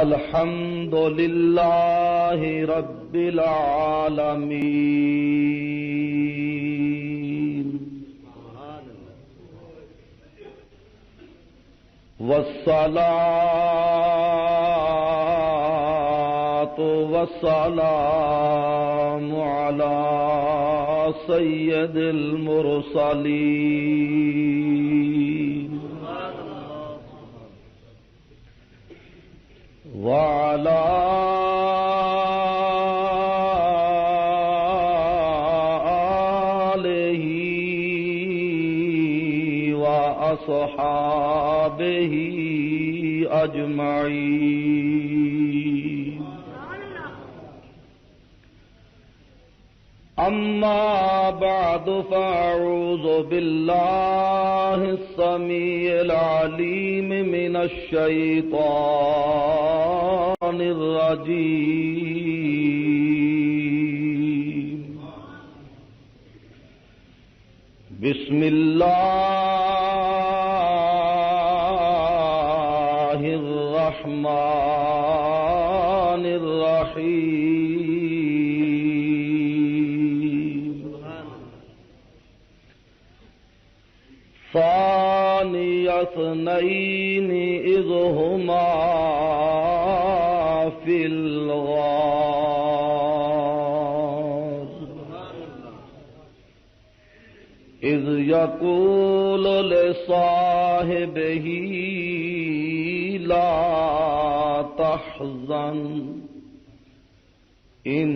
الحمد للہ رب العالمین والصلاة والسلام علی سید المرسلین وعلى آلہ وأصحابہ أجمعين. أما بعد فأعوذ بالله السميع العليم من الشيطان الرجيم. بسم الله الرحمن الرحيم. ثاني اثنين إذ هما في الغار إذ يقول لصاحبه لا تحزن إن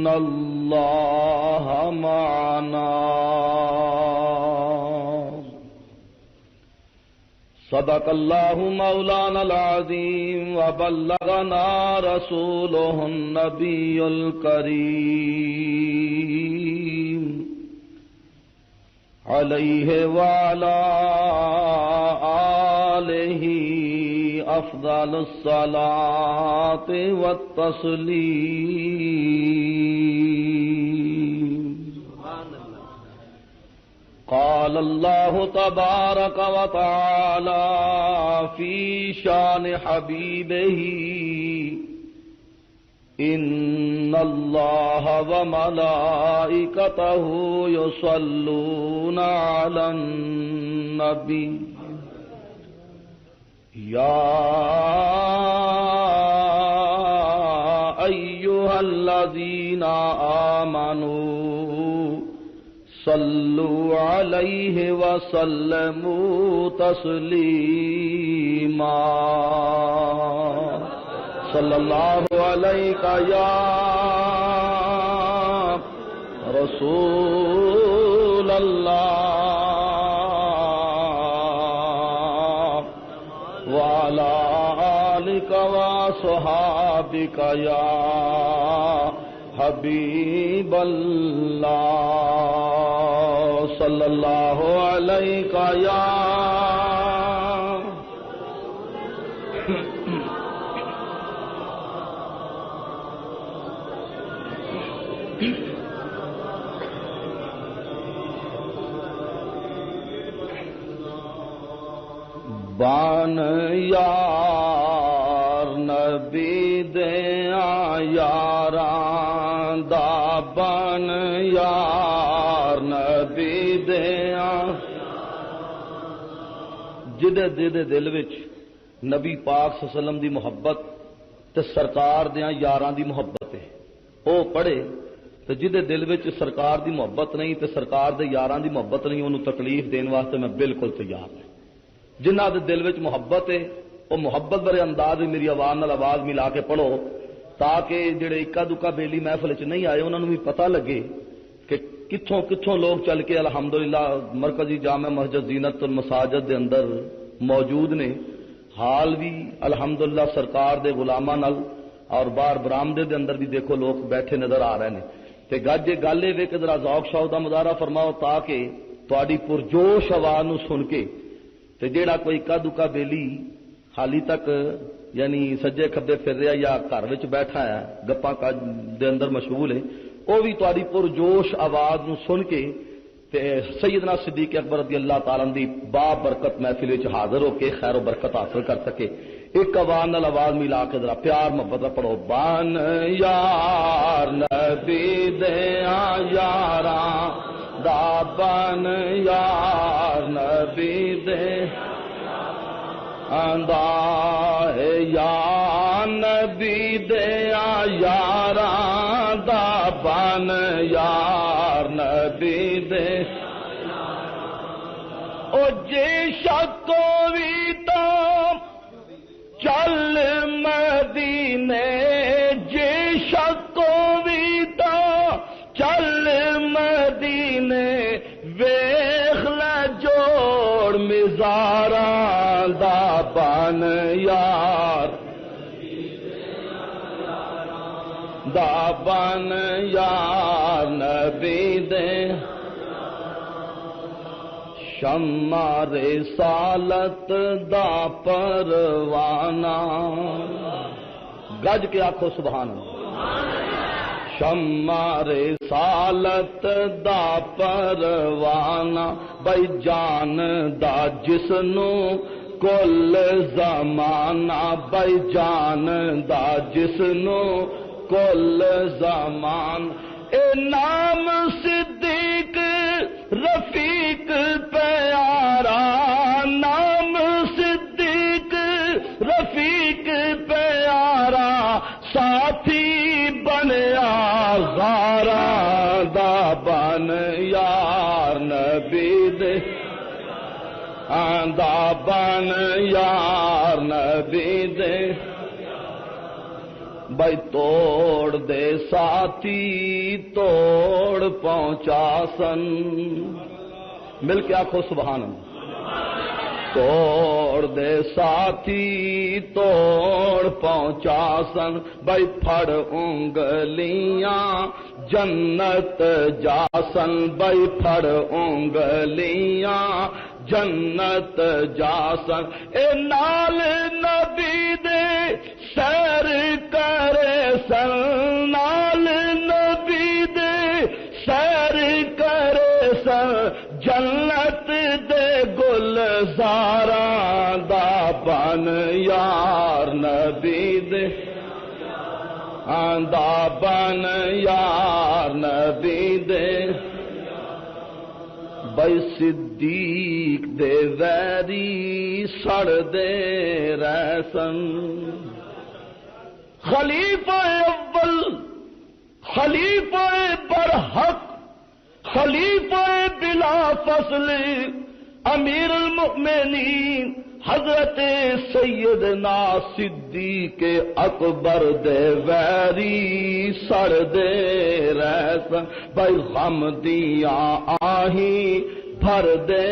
الله معنا. صدق الله مولانا العظيم وبلغنا رسوله النبي الكريم عليه وعلى آله أفضل الصلاة والتسليم. قال الله تبارك وتعالى في شان حبيبه إن الله وملائكته يصلون على النبي يا أيها الذين آمنوا صلوا عليه وسلموا تسليما. صلى الله عليك يا رسول الله وعلى آلك وصحابك يا حبیب اللہ. صلی اللہ علیہ یا بان یار نبی دیا یاراں دا بن یار نبی دیا. جدے دل وچ نبی پاک صلی اللہ علیہ وسلم دی محبت تے سرکار دیاں یاراں دی محبت ہے او پڑھے تے جدے دل وچ سرکار دی محبت نہیں تے سرکار دے یاراں دی محبت نہیں انہوں تکلیف دین واسطے میں بالکل تیار ہوں. جنہ دے دل وچ محبت ہے وہ محبت برے انداز میری آواز نال آواز ملا کے پڑھو تاکہ جڑے اکا دکا بیلی محفل چ نہیں آئے انہوں بھی پتہ لگے کہ کتھوں کتھوں لوگ چل کے الحمدللہ مرکزی جامع مسجد زینت المساجد دے اندر موجود نے. حال بھی الحمدللہ سرکار دے غلاماں نال اور باہر برآمدے دے اندر بھی دیکھو لوگ بیٹھے نظر آ رہے ہیں. تے گج گالے وے کہ ذرا ذوق شوق دا مظاہرہ فرماؤ تاکہ تہاڈی پرجوش آواز نو سن کے تے جیڑا کوئی اکا دکا بیلی حالی تک یعنی سجے کھبے پھر رہا یا گھر وچ بیٹھا ہے گپاں دے اندر مشغول ہے وہ بھی تہاڈی پرجوش آواز نو سن کے تے سیدنا صدیق اکبر رضی اللہ تعالیٰ عنہ دی با برکت محفل وچ حاضر ہو کے خیر و برکت حاصل کر سکے. ایک آواز نال آواز ملا کے ذرا پیار محبت پڑھو. بن یار نبی دیاں یاراں دا بن یار نبی دے آندا ہے یا نبی دیاں یاراں دا بن یار نبی دے او جے شک وی تاں چل مدینے جے شک وی تاں چل مدینے ویکھ لے جوڑ مزاراں دا بن یار دا بن یار نبی دے شمع رسالت دا پروانہ گج کے آکھو سبحان اللہ. شمع رسالت دا پروانہ بھائی جان دا جسنو کل زمانہ بھائی جان دا جسنو کل زمان اے نام صدیق رفیق پیارا نام صدیق رفیق پیارا ساتھی بنیا غارا دا بن یار نبی دے دا بن یار نبی دے بھائی توڑ دے ساتھی توڑ پہنچا سن مل کے آخو سبحان اللہ. توڑ دے ساتھی توڑ پہنچا سن بھائی پھڑ انگلیاں جنت جا سن بھائی پھڑ انگلیاں جنت جا سن اے نال نبی دے سیر کرے سن نال نبی دے سیر کرے سن جنت دے گلزاراں دا بن یار نبی دے دا بن یار نبی دے بھائی صدیق دے ویری سڑ دے رہسن خلیفہ اول خلیفہ برحق خلیفہ بلا فصل امیر المؤمنین حضرت سیدنا صدیق اکبر دے ویری سڑ دے رہسن بھائی غم دیاں آہیں بھر دے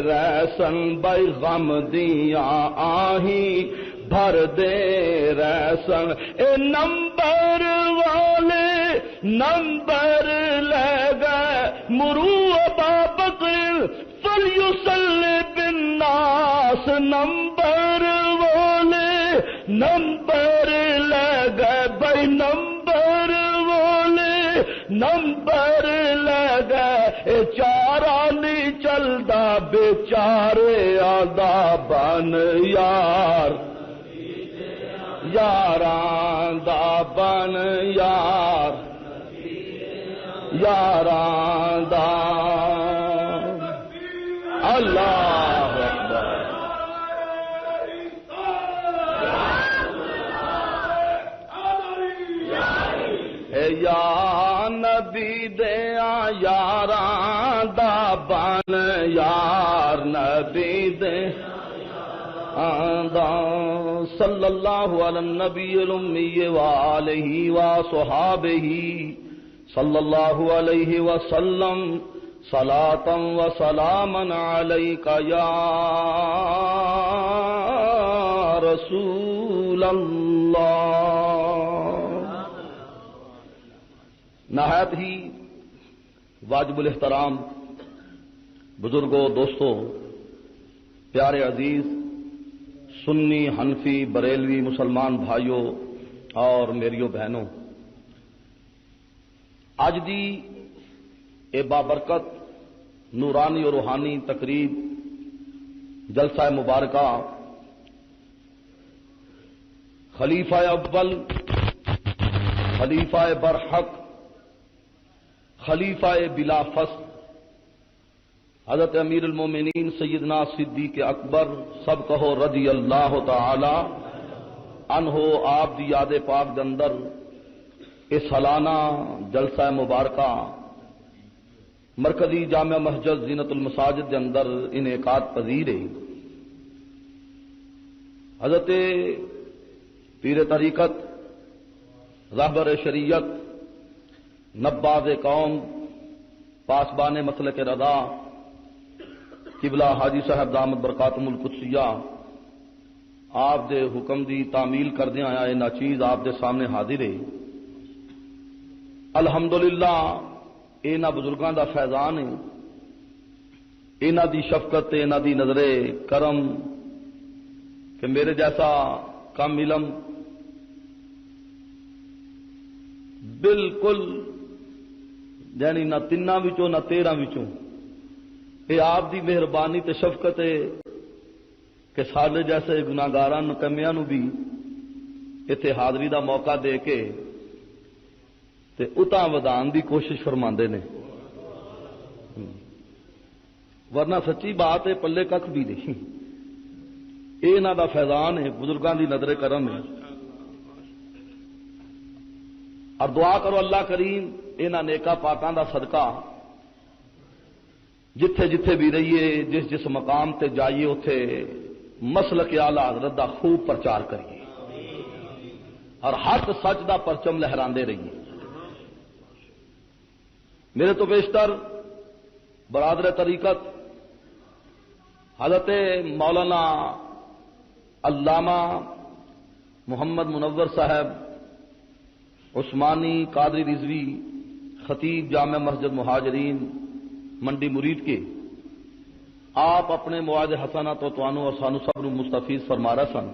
رہسن بھائی غم دیاں آہیں بھر دے رہسن اے نمبر والے نمبر لے گئے مرو ابا بکر فلیصلی بالناس نمبر والے نمبر لے گئے بھائی نمبر والے نمبر لے گئے اے چارہ نہیں چلدا بیچارے آدھا بن یار یاراں دا بن یار یاراں دا اللہ اکبر. اے یا نبی دیاں یاراں دا بن یار نبی دے صلی اللہ علی النبی الامی وآلہ وصحابہ صلی اللہ علیہ وسلم صلاۃ و سلاما علیک یا رسول اللہ. نہایت ہی واجب الاحترام بزرگوں دوستوں پیارے عزیز سنی حنفی بریلوی مسلمان بھائیوں اور میریوں بہنوں اج دی اے بابرکت نورانی اور روحانی تقریب جلسہ مبارکہ خلیفہ اول، خلیفہ برحق، خلیفہ بلا فصل حضرت امیر المومنین سیدنا صدیق اکبر سب کہو رضی اللہ تعالی عنہ آپ دی یاد پاک دے اندر اس سالانہ جلسہ مبارکہ مرکزی جامع مسجد زینت المساجد کے اندر انعقاد پذیر ہے۔ حضرت پیر طریقت، رہبر شریعت، نباز قوم، پاسبان مسلک رضا قبلہ حاجی صاحب دامت برکاتہم القدسیہ آپ دے حکم دی تعمیل کردیا آیا یہ ناچیز آپ دے سامنے حاضر ہے۔ الحمدللہ اینا بزرگاں دا فیضان ہے، اینا دی شفقت، اینا دی نظر کرم کہ میرے جیسا کم علم بالکل یعنی نہ تیناں وچوں نہ 13 وچوں یہ آپ دی مہربانی تے شفقت ہے کہ سارے جیسے گناہگاراں کمیاں نو بھی ایتھے حاضری دا موقع دے کے تے اتاں ودان دی کوشش فرماندے نے، ورنہ سچی بات ہے پلے ککھ بھی نہیں۔ یہ انہاں دا فیضان ہے، بزرگاں دی نظر کرم ہے، اور دعا کرو اللہ کریم انہاں نیکاں پاکاں دا صدقہ جتھے جتھے بھی رہیے، جس جس مقام تے جائیے اتھے مسلک اعلی حضرت دا خوب پرچار کریے اور حق سچ دا پرچم لہراندے رہیے۔ میرے تو بیشتر برادر طریقت حضرت مولانا علامہ محمد منور صاحب عثمانی قادری رضوی خطیب جامع مسجد مہاجرین منڈی مرید کے آپ اپنے موعد حسنہ تو توانو اور سانو سب نو مستفیض فرما رہا سن۔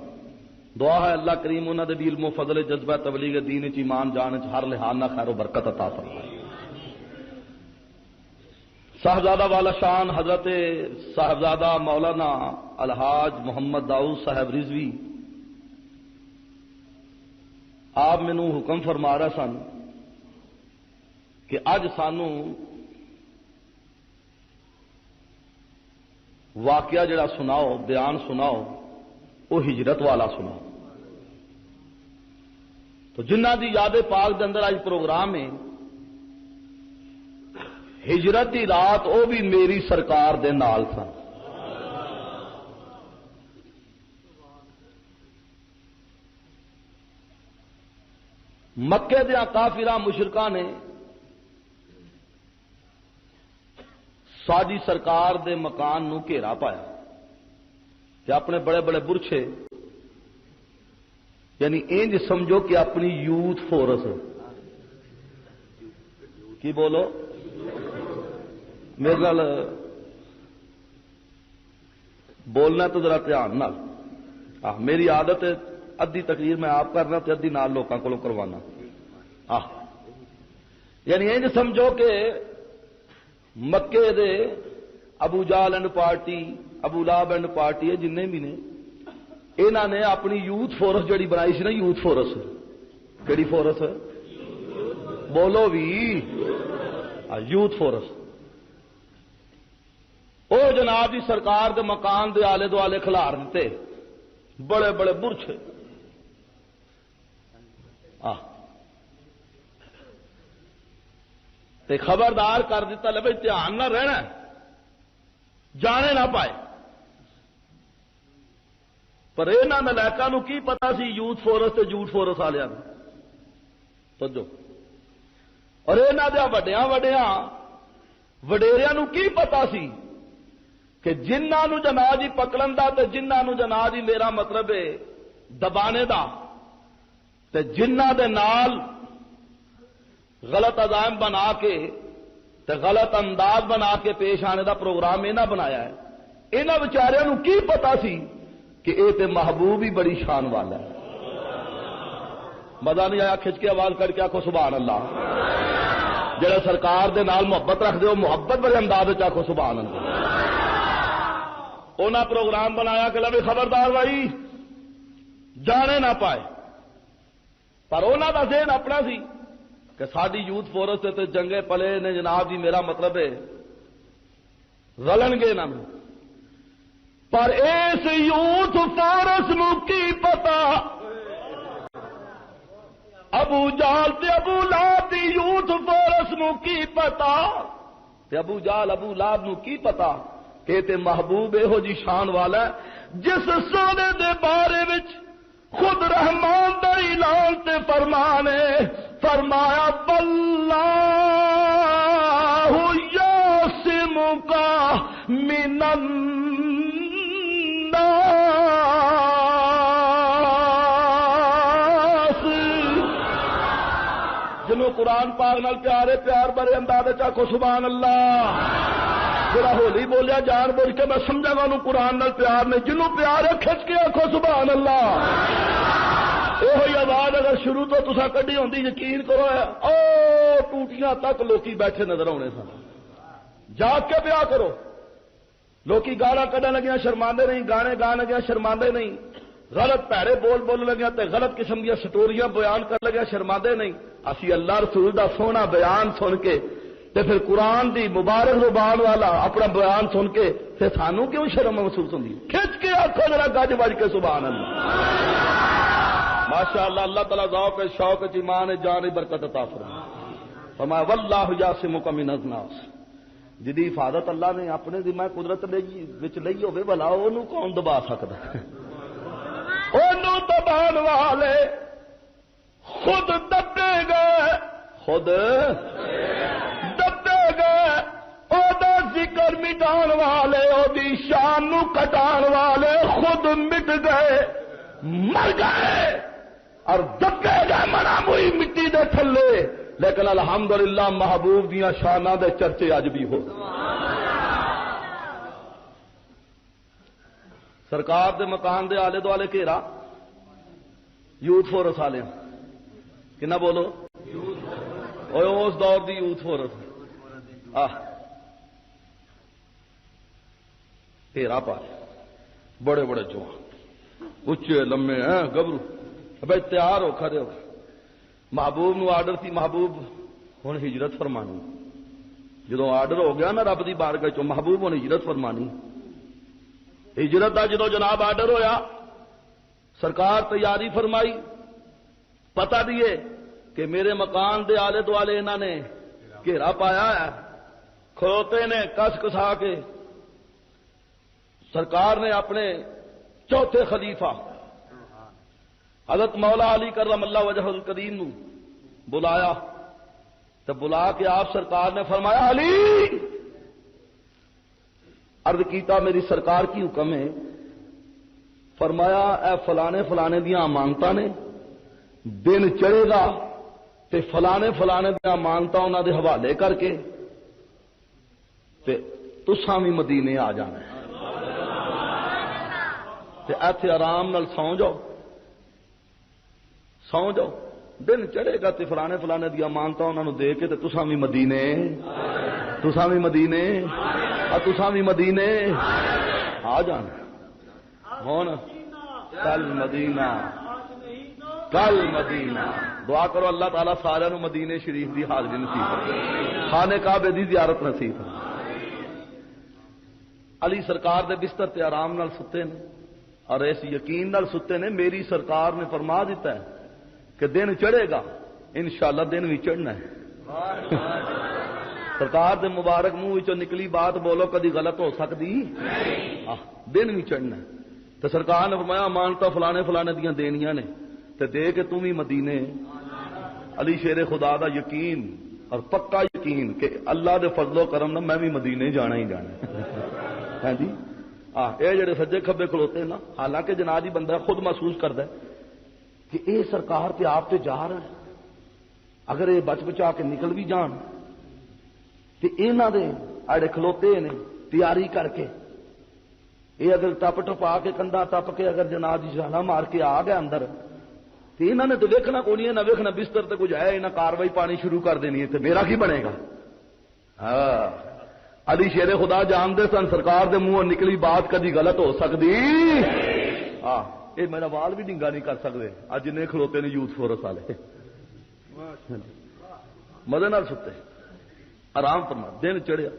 دعا ہے اللہ کریم انہاں دے بھی علم و فضل جذبہ تبلیغ دین وچ ایمان جان وچ ہر لحاظ نال خیر و برکت عطا فرمائے۔ صاحبزادہ والا شان حضرت صاحبزادہ مولانا الحاج محمد داؤد صاحب رضوی آپ مینوں حکم فرما رہا سن کہ اج سانو واقعہ جڑا سناؤ، بیان سناؤ، وہ ہجرت والا سناؤ۔ تو جنہ دی یاد پاک دے اندر آج پروگرام ہے، ہجرت دی رات وہ بھی میری سرکار دے نال سن۔ مکے دیا کافراں مشرکاں نے ساجی سرکار دے مکان نو گھیرا پایا کہ اپنے بڑے بڑے برچھے یعنی انج سمجھو کہ اپنی یوتھ فورس کی بولو میرے نال بولنا تو ذرا دھیان نال، میری عادت ہے ادھی تقریر میں آپ کرنا تو ادھی نال لوکاں کولوں کروانا۔ یعنی انج سمجھو کہ مکے دے ابو جہل اینڈ پارٹی، ابو لہب اینڈ پارٹی جن بھی نے انہاں نے اپنی یوتھ فورس جڑی بنائی سی نا، یوتھ فورس کیڑی فورس بولو بھی، یوتھ فورس او جناب جی سرکار دے مکان دے آلے دوالے کھلار دیتے بڑے بڑے برچ، تے خبردار کر دیتا لے بھائی دھیان نہ رہنا، جانے نہ پائے۔ پر انہاں ملائکاں نو کی پتا سی یوتھ فورس تے جھوٹ فورس والے سمجھو، اور انہاں دے وڈیاں وڈیاں وڈیریاں نو کی پتا سی کہ جنہاں نو جناب جی پکڑن دا تے جنہاں نو جناب جی میرا مطلب ہے دبانے دا تے جنہاں دے نال غلط عزائم بنا کے تے غلط انداز بنا کے پیش آنے دا پروگرام انہاں بنایا ہے۔ انہاں بیچاریاں نو کی پتا سی کہ اے تے محبوب ہی بڑی شان والا ہے۔ مزہ نہیں آیا؟ کھچ کے آواز کر کے آخو سبحان اللہ، جڑے سرکار دے نال محبت رکھتے ہو محبت بڑے انداز آخو سبحان اللہ. انہاں پروگرام بنایا کہ لوی خبردار بھائی جانے نہ پائے، پر انہاں دا ذہن اپنا سی کہ ساری یوتھ فورس تے جنگے پلے نے جناب جی، میرا مطلب ہے رلن گے نہ، پر اس یوتھ فورس نو کی پتا ابو جہل تے ابو لہب دی یوتھ فورس نو کی پتا، تے ابو جہل ابو لہب نو کی پتا کہ تے محبوب یہو جی شان والا ہے جس سونے دے بارے وچ خود رحمان دا اعلان تے فرمانے فرمایا واللہ یعصمک من الناس. جنہوں قرآن پاک نال پیارے پیار بڑے انداز چاکو سبحان اللہ. جڑا ہولی بولیا جان بوجھ کے میں سمجھا گا انہوں قرآن نال پیار نے، جنہوں پیار ہے کھچ کے آخو سبحان اللہ. یہ آواز اگر شروع تو تسا کڈی ہوندی یقین کرو او ٹوٹیاں تک لوکی بیٹھے نظر آنے سن. جاگ کے پیا کرو. لوکی گالا کڈن لگیاں شرماندے نہیں، گانے گان لگیا شرماندے نہیں، غلط پیڑے بول لگیا تے غلط قسم دیا سٹوریاں بیان کر لگیا شرماندے نہیں. اسی اللہ رسول دا سونا بیان سن کے تے پھر قرآن دی مبارک زبان والا اپنا بیان سن کے پھر سانوں کیوں شرم محسوس ہوندی؟ کھچ کے آخو ذرا گج بج کے سبحان اللہ. ماشاء اللہ. اللہ تعالیٰ ذوق شوق ایمان جان برکت عطا فرمائے. فرمایا واللہ یعصمک من الناس. جدی حفاظت اللہ نے اپنے ذمہ قدرت وچ لئی ہوے بھلا اونوں کون دبا سکدا؟ اونوں دبان والے خود دبے گئے، خود دبے گئے. او دا ذکر مٹان والے، او دی شان نو کٹان والے خود مٹ گئے، مر گئے اور دبے گئے منا موئی مٹی دے تھلے. لیکن الحمدللہ محبوب دیاں شاناں دے چرچے اج بھی ہو. سرکار دے مکان دے آلے دوالے گھیرا یوتھ فورس والے کنا بولو اس دور دی یوتھ فورس گھیرا پا بڑے بڑے جوان اچے لمے ہیں گبرو بھائی تیار ہو کھڑے ہو. محبوب نو آرڈر تھی محبوب ہن ہجرت فرمانی. جدو آرڈر ہو گیا نا رب دی بارگاہ چوں محبوب ہن ہجرت فرمانی. ہجرت دا جدو جناب آرڈر ہویا سرکار تیاری فرمائی. پتہ دیے کہ میرے مکان دے آلے دوالے انہاں نے گھیرا پایا ہے، کھلوتے نے کس کسا کے. سرکار نے اپنے چوتھے خلیفہ حضرت مولا علی کرم اللہ وجہ الکریم نو بلایا تو بلا کے آپ سرکار نے فرمایا علی، عرض کیتا میری سرکار کی حکم ہے. فرمایا اے فلانے فلانے دیاں امانتاں نے، دن چڑھے گا تے فلانے فلانے دیاں امانتاں انہاں دے حوالے کر کے تے تساں بھی مدینے آ جانا ہے تے ایتھے آرام نال سو جاؤ سو جاؤ. دن چڑھے گا تے فلانے فلانے دی امانتاں انہاں نوں دے کے تے تساں بھی مدینے تساں بھی مدینے تساں بھی مدینے آ جانا. ہن کل مدینہ کل مدینہ. دعا کرو اللہ تعالیٰ سارے نو مدینے شریف دی حاضری نصیب کرے، خانے کعبے دی زیارت نصیب کرے. علی سرکار دے بستر تے آرام نال ستے نے اور اس یقین نال ستے نے میری سرکار نے فرما دیتا ہے کہ دن چڑھے گا انشاءاللہ دن بھی چڑھنا ہے. سرکار دے مبارک منہ وچوں نکلی بات بولو کدی غلط ہو سکتی؟ دن بھی چڑھنا ہے. تو سرکار نے فرمایا مانتا فلانے فلانے دیاں دینیاں نے تے دے کے تم ہی مدینے. علی شیر خدا دا یقین اور پکا یقین کہ اللہ دے فضل و کرم نہ میں بھی مدینے جانا ہی جانا ہے جی. یہ جڑے سجے کھبے کھلوتے نا، حالانکہ جناب جی بندہ خود محسوس کرتا ہے کہ اے سرکار تے آپ تے جا رہے ہیں، اگر یہ بچ بچا کے نکل بھی جان تے انہاں دے اڑے کھلوتے نے تیاری کر کے یہ اگر ٹپ ٹپ آ کے کندا ٹپ کے اگر جناب جی جانا مار کے آ گیا اندر انہوں نے تو ویکھنا کون ہے نہ ویکھنا بستر تے کچھ ہے، انہیں کاروائی پانی شروع کر دینی ہے تو میرا کی بنے گا؟ ہاں علی شیر خدا جانتے سن سرکار دے منہ نکلی بات کدی غلط ہو سکتی؟ ہاں یہ میرا وال بھی ڈنگا نہیں کر سکتے اج جن کھلوتے نے یوتھ فورس والے مزے نال ستے آرام فرما دن چڑھیا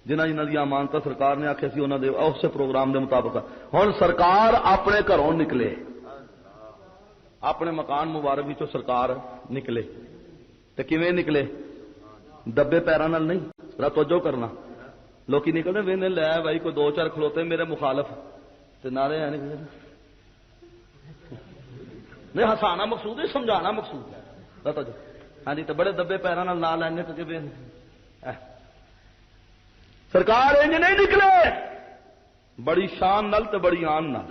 جنہ جنہ دی امانت سرکار نے آخیا سی انہوں نے اس پروگرام دے مطابق ہن سرکار اپنے گھروں نکلے اپنے مکان مبارک وچوں سرکار نکلے تے کیویں نکلے؟ دبے پیراں نال نہیں، ذرا توجہ کرنا لوکی نکلنے وینے لے بھائی کوئی دو چار کھلوتے میرے مخالف تے نعرے ہیں نہیں ہسانا مقصود ہے سمجھانا مقصود ہے ہاں جی تو بڑے دبے پیراں نال نہ لینے تو سرکار انج نہیں نکلے بڑی شان نال تے بڑی آن نال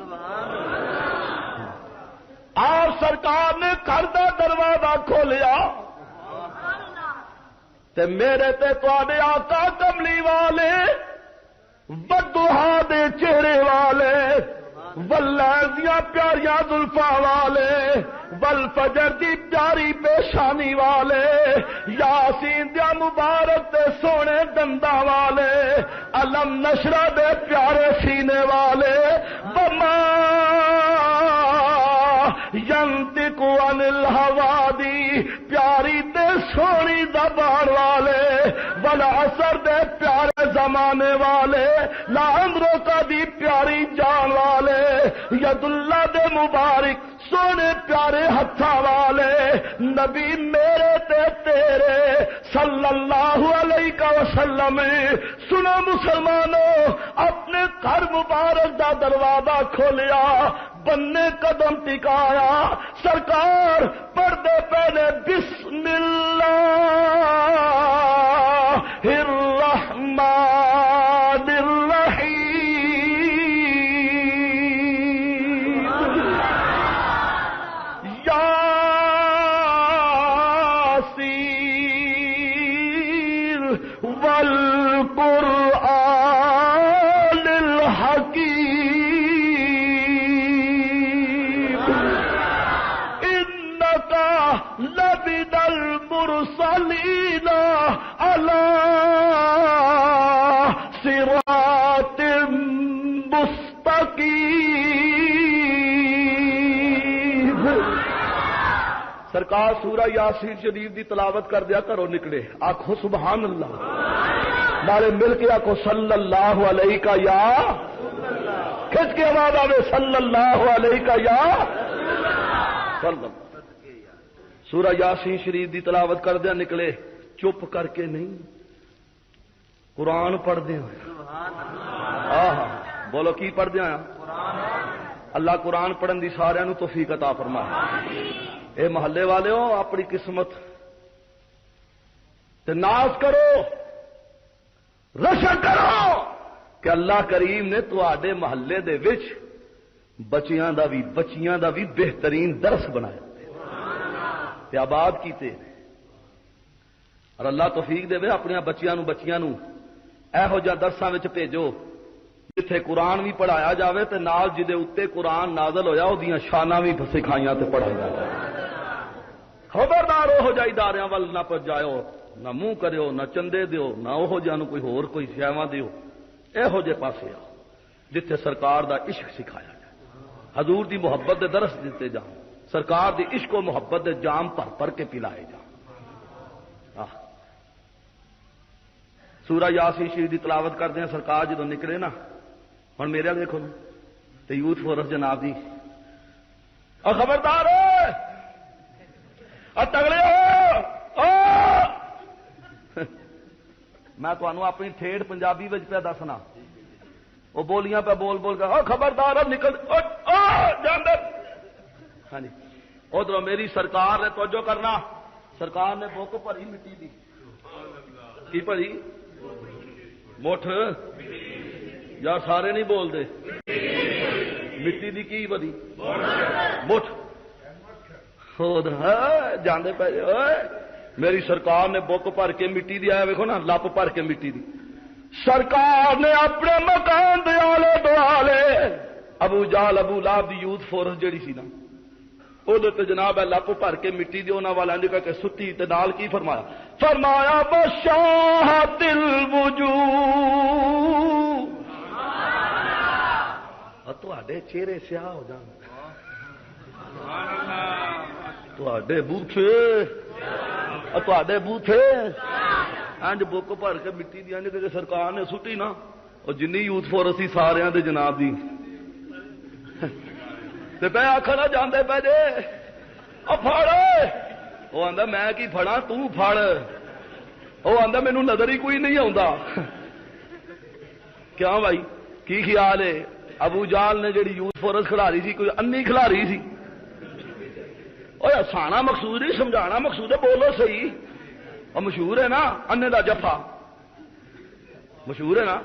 آپ سرکار نے گھر دا دروازہ کھولیا تے میرے تے تواڈے آقا کملی والے بدوہا دے چہرے والے واللیل دیاں پیاریاں زلفاں والے والفجر دی پیاری پیشانی والے یاسین دیا مبارک تے سونے دندا والے علم نشرہ دے پیارے سینے والے بما ینطق عن الہوا دی پیاری تے سونی زبان والے والعصر دے پیارے زمانے والے لا امرو کا دی پیاری جان والے ید اللہ دے مبارک سونے پیارے ہتھاں والے نبی میرے تے تیرے صلی اللہ علیہ وسلم سنو مسلمانوں اپنے گھر مبارک دا دروازہ کھولیا بننے قدم ٹکایا سرکار پردے پہلے بسم اللہ الرحمن الرحیم یاسین والقرآن الحکیم لبد المرسلین علی صراط مستقیم سرکار سورہ یاسین شریف دی تلاوت کر دیا کرو نکلے آنکھو سبحان اللہ نارے مل کے آنکھو صلی اللہ علیہ کا یا کھچ کے آواز آوے صلی اللہ علیہ کا یا صلی اللہ سورہ یاسین شریف دی تلاوت کر دیا نکلے چپ کر کے نہیں قرآن پڑھ دیا بولو کی پڑھ دیا اللہ قرآن پڑھن دی سارے نو توفیق عطا فرمائے اے محلے والے ہو اپنی قسمت تے ناز کرو رشک کرو کہ اللہ کریم نے تواڈے محلے دے وچ بچیاں دا بھی بہترین درس بنایا آباد کیتے اور اللہ توفیق دے اپنی بچیاں نو ایہو جا درساں وچ بھیجو جتھے قرآن بھی پڑھایا جاوے تے نال جدے اتے قرآن نازل ہویا او دیاں شاناں بھی سکھائیاں تے پڑھایا جاوے خبردار ہو جا اداریاں ول نہ جاؤ نہ منہ کریو نہ چندے دیو نہ اوہو جا نو کوئی شیواں دیو ایہو جے پاسے آؤ جتھے سرکار دا عشق سکھایا جائے حضور دی محبت دے درس دیتے جاؤ سرکار دی عشق و محبت دے جام پر کے پلائے جا سورہ یاسین شریف دی تلاوت کرتے ہیں سرکار جدو نکلے نا ہوں میرے دیکھو تو یوتھ فورس جناب دی اور خبردار تگڑے ہو میں تمہوں اپنی ٹھیڑ پنجابی پہ دسنا وہ بولیاں پہ بول کر خبردار نکل ہاں جی ادھر میری سرکار نے توجہ کرنا سرکار نے بک بھری مٹی دی کی بھری مٹھ یار سارے نہیں بولتے مٹی دی کی بھری مٹھ جانے پہ میری سرکار نے بک بھر کے مٹی دی آیا ویکھو نا لپ بھر کے مٹی دی سرکار نے اپنے مکان دے آلے دوالے ابو جہل ابو لہب دی یوتھ فورس جڑی سی نا وہ جناب ہے لپ بھر کے مٹی دی انہاں والا نکل کے سٹی تے نال کی فرمایا فرمایا بشاہت الوجوہ تواڈے چہرے سیاہ ہو جان تواڈے بوتھے انج بک بھر کے مٹی دی انج تے سرکار نے سٹی نا اور جنی یوتھ فورس سی سارے دے جناب دی تے پہ آخر جاندے پہ جے پھڑ وہ آندا میں کی پھڑا تو پھڑ وہ آندا مینوں نظر ہی کوئی نہیں آوندا کیا بھائی کی خیال ہے ابو جال نے جڑی یوتھ فورس کھلاری سی کوئی انی کھلاری سی ہسانا مقصود نہیں سمجھانا مقصود ہے بولو صحیح اور مشہور ہے نا انے دا جفا مشہور ہے نا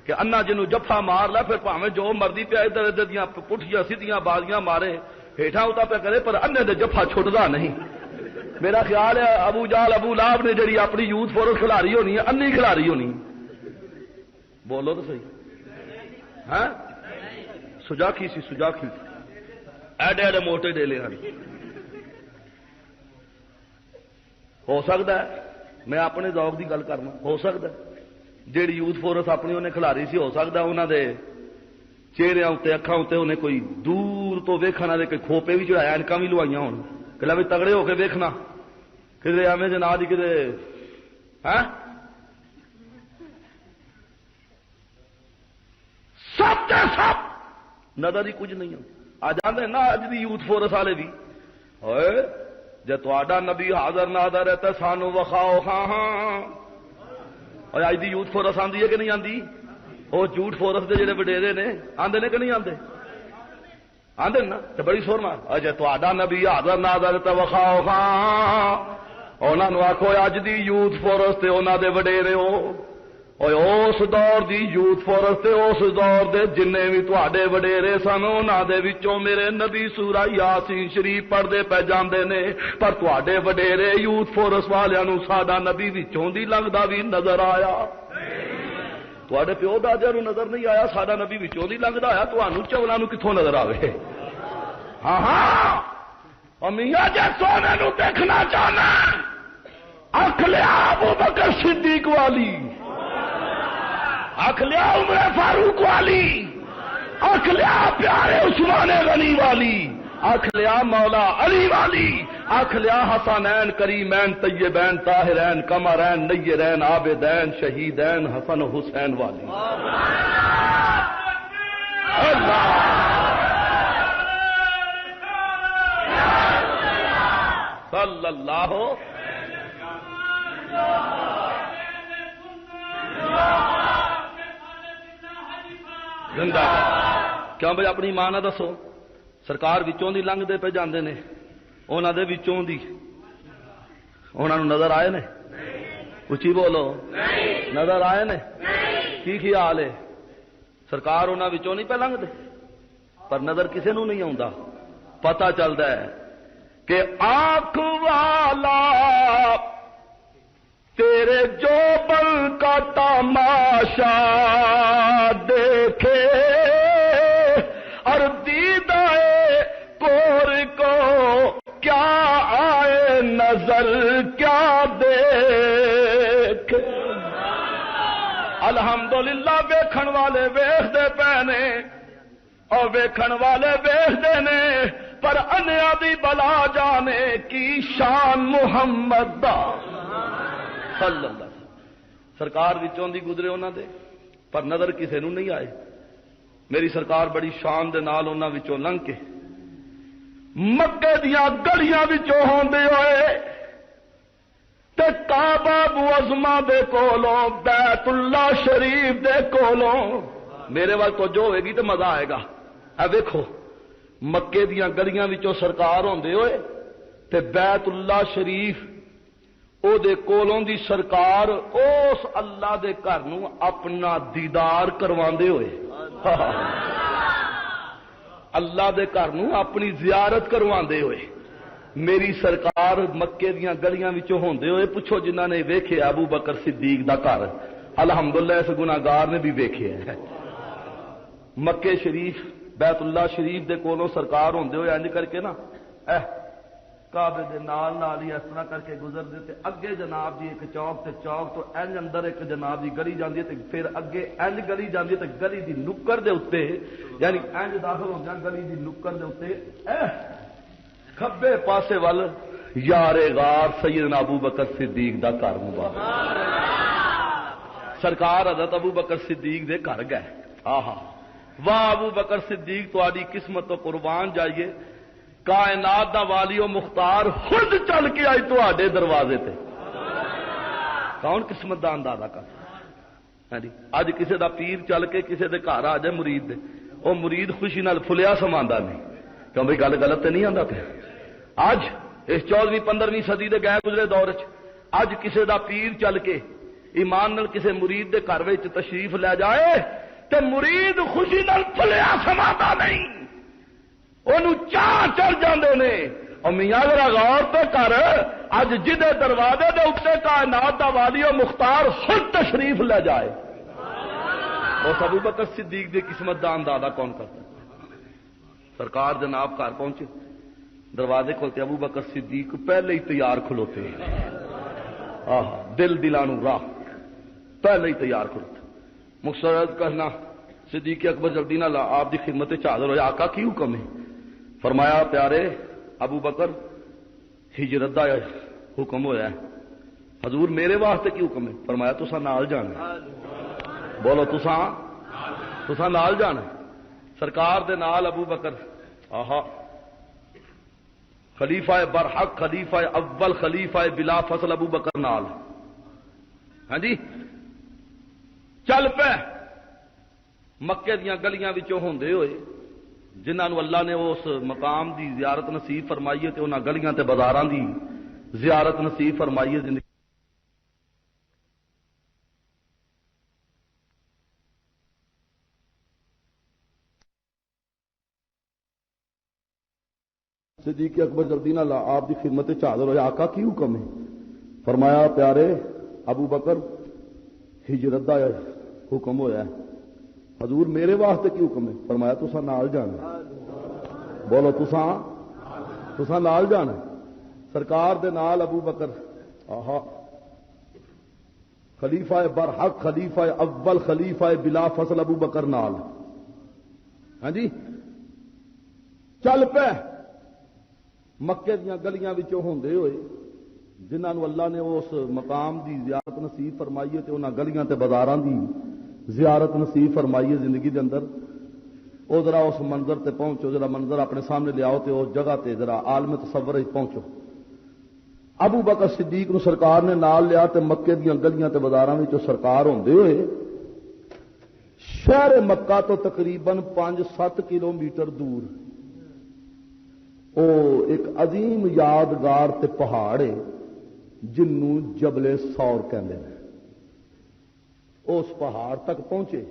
کہ انا جنوں جفا مار لا پھر پاویں جو مرضی پیا ادھر ادھر دیاں پٹھیاں سیدھیاں بازیاں مارے ہیٹھاں اتا پہ کرے پر انے دے جفا چھٹدا نہیں میرا خیال ہے ابو جال ابو لہب نے جڑی اپنی یوتھ فورس کھلاری ہونی ہے انی کھلاری ہونی بولو تو صحیح ہاں سجاکھی سی سجاکھی ایڈے ایڈے موٹے ڈیلے ہیں ہو سکتا ہے میں اپنے ذوق کی گل کرنا ہو سکتا ہے جیڑی یوتھ فورس اپنی انہیں کھلاری سی ہو سکتا ہے انہوں دے چہرے اتنے اکھاں اتنے انہیں کوئی دور تو ویکھن والے کوئی کھوپے بھی چڑھایا اینکاں بھی لوائیاں ہون کہ بھی تگڑے ہو کے ویکھنا کدھر ایویں جناب جی کدھر ہے سب کے سب نظر ہی کچھ نہیں آ جاندے نا اج دی یوتھ فورس والے بھی ہوئے جے تہاڈا نبی حاضر ناظر ہے تے سانو وکھاؤ ہاں ہاں اور اج دی یوتھ فورس آندی ہے کہ نہیں آندی وہ جھوٹ فورس دے جڑے وڈیرے نے آندے نے کہ نہیں آندے آندے نا تے بڑی سور مار جے تہاڈا نبی حاضر ناظر تے وکھاؤ ہاں انہاں نو آکھو اج دی یوتھ فورس تے انہاں دے وڈیرے ہو اس دور دی یوتھ فورس تے اس دور دے جنے بھی تواڈے وڈیرے سن انہاں دے وچوں میرے نبی سورہ یاسین شریف پڑھدے پہ جاندے نے پر تواڈے وڈیرے یوتھ فورس والیاں نو ساڈا نبی وچوں دی لنگدا وی نظر آیا تواڈے پیو دادیاں نو نظر نہیں آیا ساڈا نبی وچوں دی لنگدا آیا تانوں چولاں نو کتھوں نظر آوے ہاں ہاں او میاں جے سونے نو دیکھنا چاہنا اکھ لیا ابو بکر صدیق والی آنکھ لیا عمر فاروق والی آنکھ لیا پیارے عثمان غنی والی آنکھ لیا مولا علی والی آنکھ لیا حسنین کریمین طیبین طاہرین قمرین نیرین عابدین شہیدین حسن حسین والی اللہ صلی اللہ زندہ کیوں بھائی اپنی ماں نہ دسو سرکار وچوں دی لنگ دے پہ جاندے نے انہاں دے وچوں دی انہاں نو نظر آئے نے اچھی بولو نظر آئے نے کی خیال ہے سرکار انہاں وچوں نہیں پہ لنگ دے پر نظر کسے نو نہیں آوندا پتہ چلدا ہے کہ آنکھ والا تیرے جو بل کا تماشا دیکھے اور دیدائے کور کو کیا آئے نظر کیا دیکھے الحمدللہ ویکھن والے ویکھدے پے نے اور ویکھن والے ویکھدے نے پر انیا دی بلا جانے کی شان محمد دا صلی اللہ علیہ وسلم سرکار وچوں دی گزرے انہاں دے پر نظر کسے نو نہیں آئے میری سرکار بڑی شان دے نال انہاں وچوں لنگ کے مکے دیاں گلیاں وچوں ہوندے ہوئے تے کعبہ معظمہ دے کولوں بیت اللہ شریف دے کولوں میرے وال تو جو ہوئے گی تے مزہ آئے گا اے ویکھو مکے دیاں گلیاں وچوں سرکار ہوندے ہوئے تے بیت اللہ شریف او دے کولوں دی سرکار اس اللہ دے گھر نو اپنا دیدار کرواندے ہوئے اللہ دے گھر نو اپنی زیارت کرواندے ہوئے میری سرکار مکے دیاں گلیاں وچوں ہوندے ہوئے پوچھو جنہاں نے ویکھے ابو بکر صدیق دا گھر الحمدللہ اس گناہگار نے بھی ویکھے ہے مکے شریف بیت اللہ شریف دے کولوں سرکار ہوندے ہوئے انج کر کے نا کعبے دے نال نال ہی اس طرح کر کے گزرتے تے اگے جناب جی ایک چوک تے چوک تو انج اندر ایک جناب جی گلی جاندی ہے تے پھر اگے انج گلی جاندی ہے تے گلی دی نکر دے اوتے یعنی انج داخل ہو جان گلی دی نکر دے اوتے کھبے پاسے ول یار غار سیدنا ابو بکر صدیق دا گھر مبارک سرکار حضرت ابو بکر صدیق دے گھر گئے آہا واہ ابو بکر صدیق تہاڈی قسمت تو قربان جائیے کائنات دا والی و مختار خود چل کے آئی تہاڈے دروازے تے کون قسمت دا اندازہ کر اج کسے دا پیر چل کے کسے دے گھر آ جائے مرید دے او مرید خوشی نال پھلیا سماندا نہیں کیوں بھائی گل غلط تے نہیں آندا پیا اج اس 14ویں 15ویں صدی دے گئے گزرے دور چ اج کسے دا پیر چل کے ایمان نال کسے مرید دے گھر وچ تشریف لے جائے تے مرید خوشی نال پھلیا سماندا نہیں انہوں چاہ چڑھ جاندے نے اور میاں ذرا غور تو کر اج جدے دروازے دے اوپر کائنات دا والی و مختار خود تشریف لے جائے اس ابو بکر صدیق دی قسمت دا اندازہ کون کرتا سرکار جناب گھر پہنچے دروازے کھولتے ابو بکر صدیق پہلے ہی تیار کھلوتے دل دلانو راہ پہلے ہی تیار کھلوتے مقصد کہنا صدیق اکبر جلدی نہ لا آپ دی خدمت چادر ہو آقا کی حکم ہے فرمایا پیارے ابو بکر ہجرت دا حکم ہویا ہے حضور میرے واسطے کی حکم ہے فرمایا تساں نال جانا بولو تساں نال جانا سرکار دے نال ابو بکر آہا خلیفہ برحق خلیفہ اول خلیفہ بلا فصل ابو بکر نال ہاں جی چل پے مکے دیاں گلیاں وچوں ہوندے ہوئے جنہاں نو اللہ نے اس مقام دی زیارت نصیب فرمائی ہے تے انہاں گلیاں تے بازاراں دی زیارت نصیب فرمائی ہے زندگی صدیق اکبر جلدی نہ لا آپ دی خدمت چادر ہو آقا کی حکم ہے فرمایا پیارے ابو بکر ہجرت دا حکم ہویا ہے حضور میرے واسطے کی حکم ہے فرمایا تساں نال جانا بولو تساں نال جانا سرکار دے نال ابو بکر آہا خلیفہ برحق خلیفہ اول خلیفہ بلا فصل ابو بکر نال ہاں جی چل پے مکے دیاں گلیاں وچوں ہوندے ہوئے جنہاں نو اللہ نے اس مقام دی زیارت نصیب فرمائی ہے تے انہاں گلیاں تے بازاراں دی زیارت نصیب فرمائی ہے زندگی دے اندر او ذرا اس منظر تے پہنچو ذرا منظر اپنے سامنے لیاؤ تے اس جگہ تے ذرا عالم تصور وچ پہنچو ابو بکر صدیق نو سرکار نے نال لیا تے مکے دیاں گلیاں تے بازاراں وچوں سرکار ہوندے ہوئے شہر مکہ تو تقریباً 5-7 کلومیٹر دور او ایک عظیم یادگار تے پہاڑ ہے جنوں جبل سور کہندے نے اس پہاڑ تک پہنچے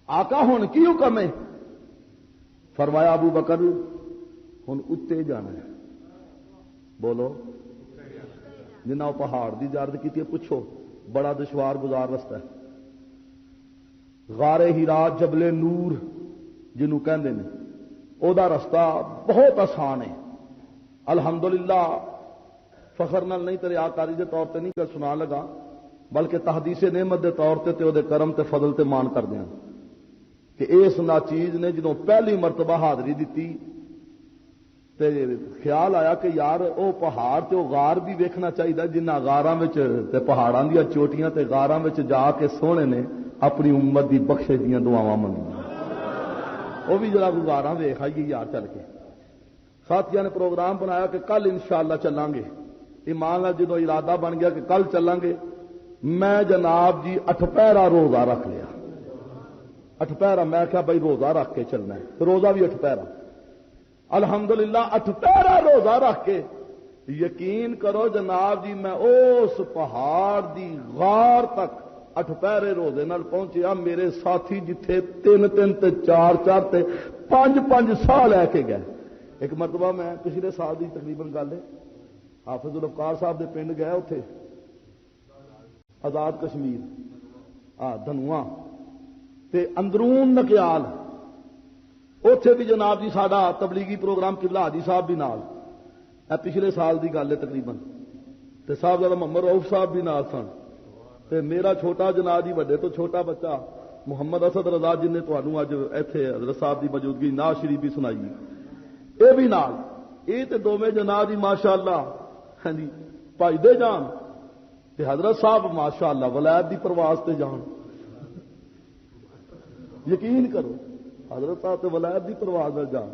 آقا ہن کی حکم ہے فرمایا ابو بکر ہن اتے جانا ہے بولو جنہاں پہاڑ دی زیارت کی پوچھو بڑا دشوار گزار رستہ ہے غار ہرا جبل نور جنوں کہندے نے او دا رستہ بہت آسان ہے الحمدللہ فخر نال نہیں تیرے آکاری دے طور تے نہیں گل سنا لگا بلکہ تحدیث نعمت دے طور تے او دے کرم تے فضل تے مان کر دیاں کہ اس ناچیز نے جدوں پہلی مرتبہ حاضری دیتی تے خیال آیا کہ یار او پہاڑ تے او غار بھی ویکھنا چاہیے جنہاں غاراں وچ تے پہاڑاں دیاں چوٹیاں تے غاراں وچ جا کے سونے نے اپنی امت دی بخشش دیاں دعاواں منگیاں وہ بھی ذرا گزاراں ویکھ آئیے یار چل کے ساتھیاں نے پروگرام بنایا کہ کل انشاءاللہ چلیں گے ایمان نال جدوں ارادہ بن گیا کہ کل چلیں گے میں جناب جی 8 پہرا روزہ رکھ لیا 8 پہرا میں کہا بھائی روزہ رکھ کے چلنا ہے روزہ بھی 8 پہرا الحمدللہ 8 پہرا روزہ رکھ کے یقین کرو جناب جی میں اس پہاڑ دی غار تک 8 پہرے روزے نال پہنچیا میرے ساتھی جتھے 3-3 تے 4-4 تے 5-5 سال لے کے گئے ایک مرتبہ میں پچھلے سال دی تقریباً گل ہے حافظ الافکار صاحب دے پنڈ گیا اتنے آزاد کشمیر دھنواں تے اندرون نکیال اوتھے بھی جناب جی ساڈا تبلیغی پروگرام قبلہ حاجی صاحب بھی نال، اے پچھلے سال دی گل ہے تقریباً، تے صاحبزادہ محمد رؤف صاحب بھی نال سن، تے میرا چھوٹا جناب جی وڈے تو چھوٹا بچہ محمد اسد رضا جن نے تمہیں اج ایتھے حضرت صاحب کی موجودگی نعت شریف بھی سنائی، یہ بھی نال، یہ تے دوویں جناب جی ماشاءاللہ ہاں جی بھجدے جان، تے حضرت صاحب ماشاءاللہ ولایت دی پرواز تے جان، یقین کرو حضرت صاحب تے ولایت دی پرواز تے جان،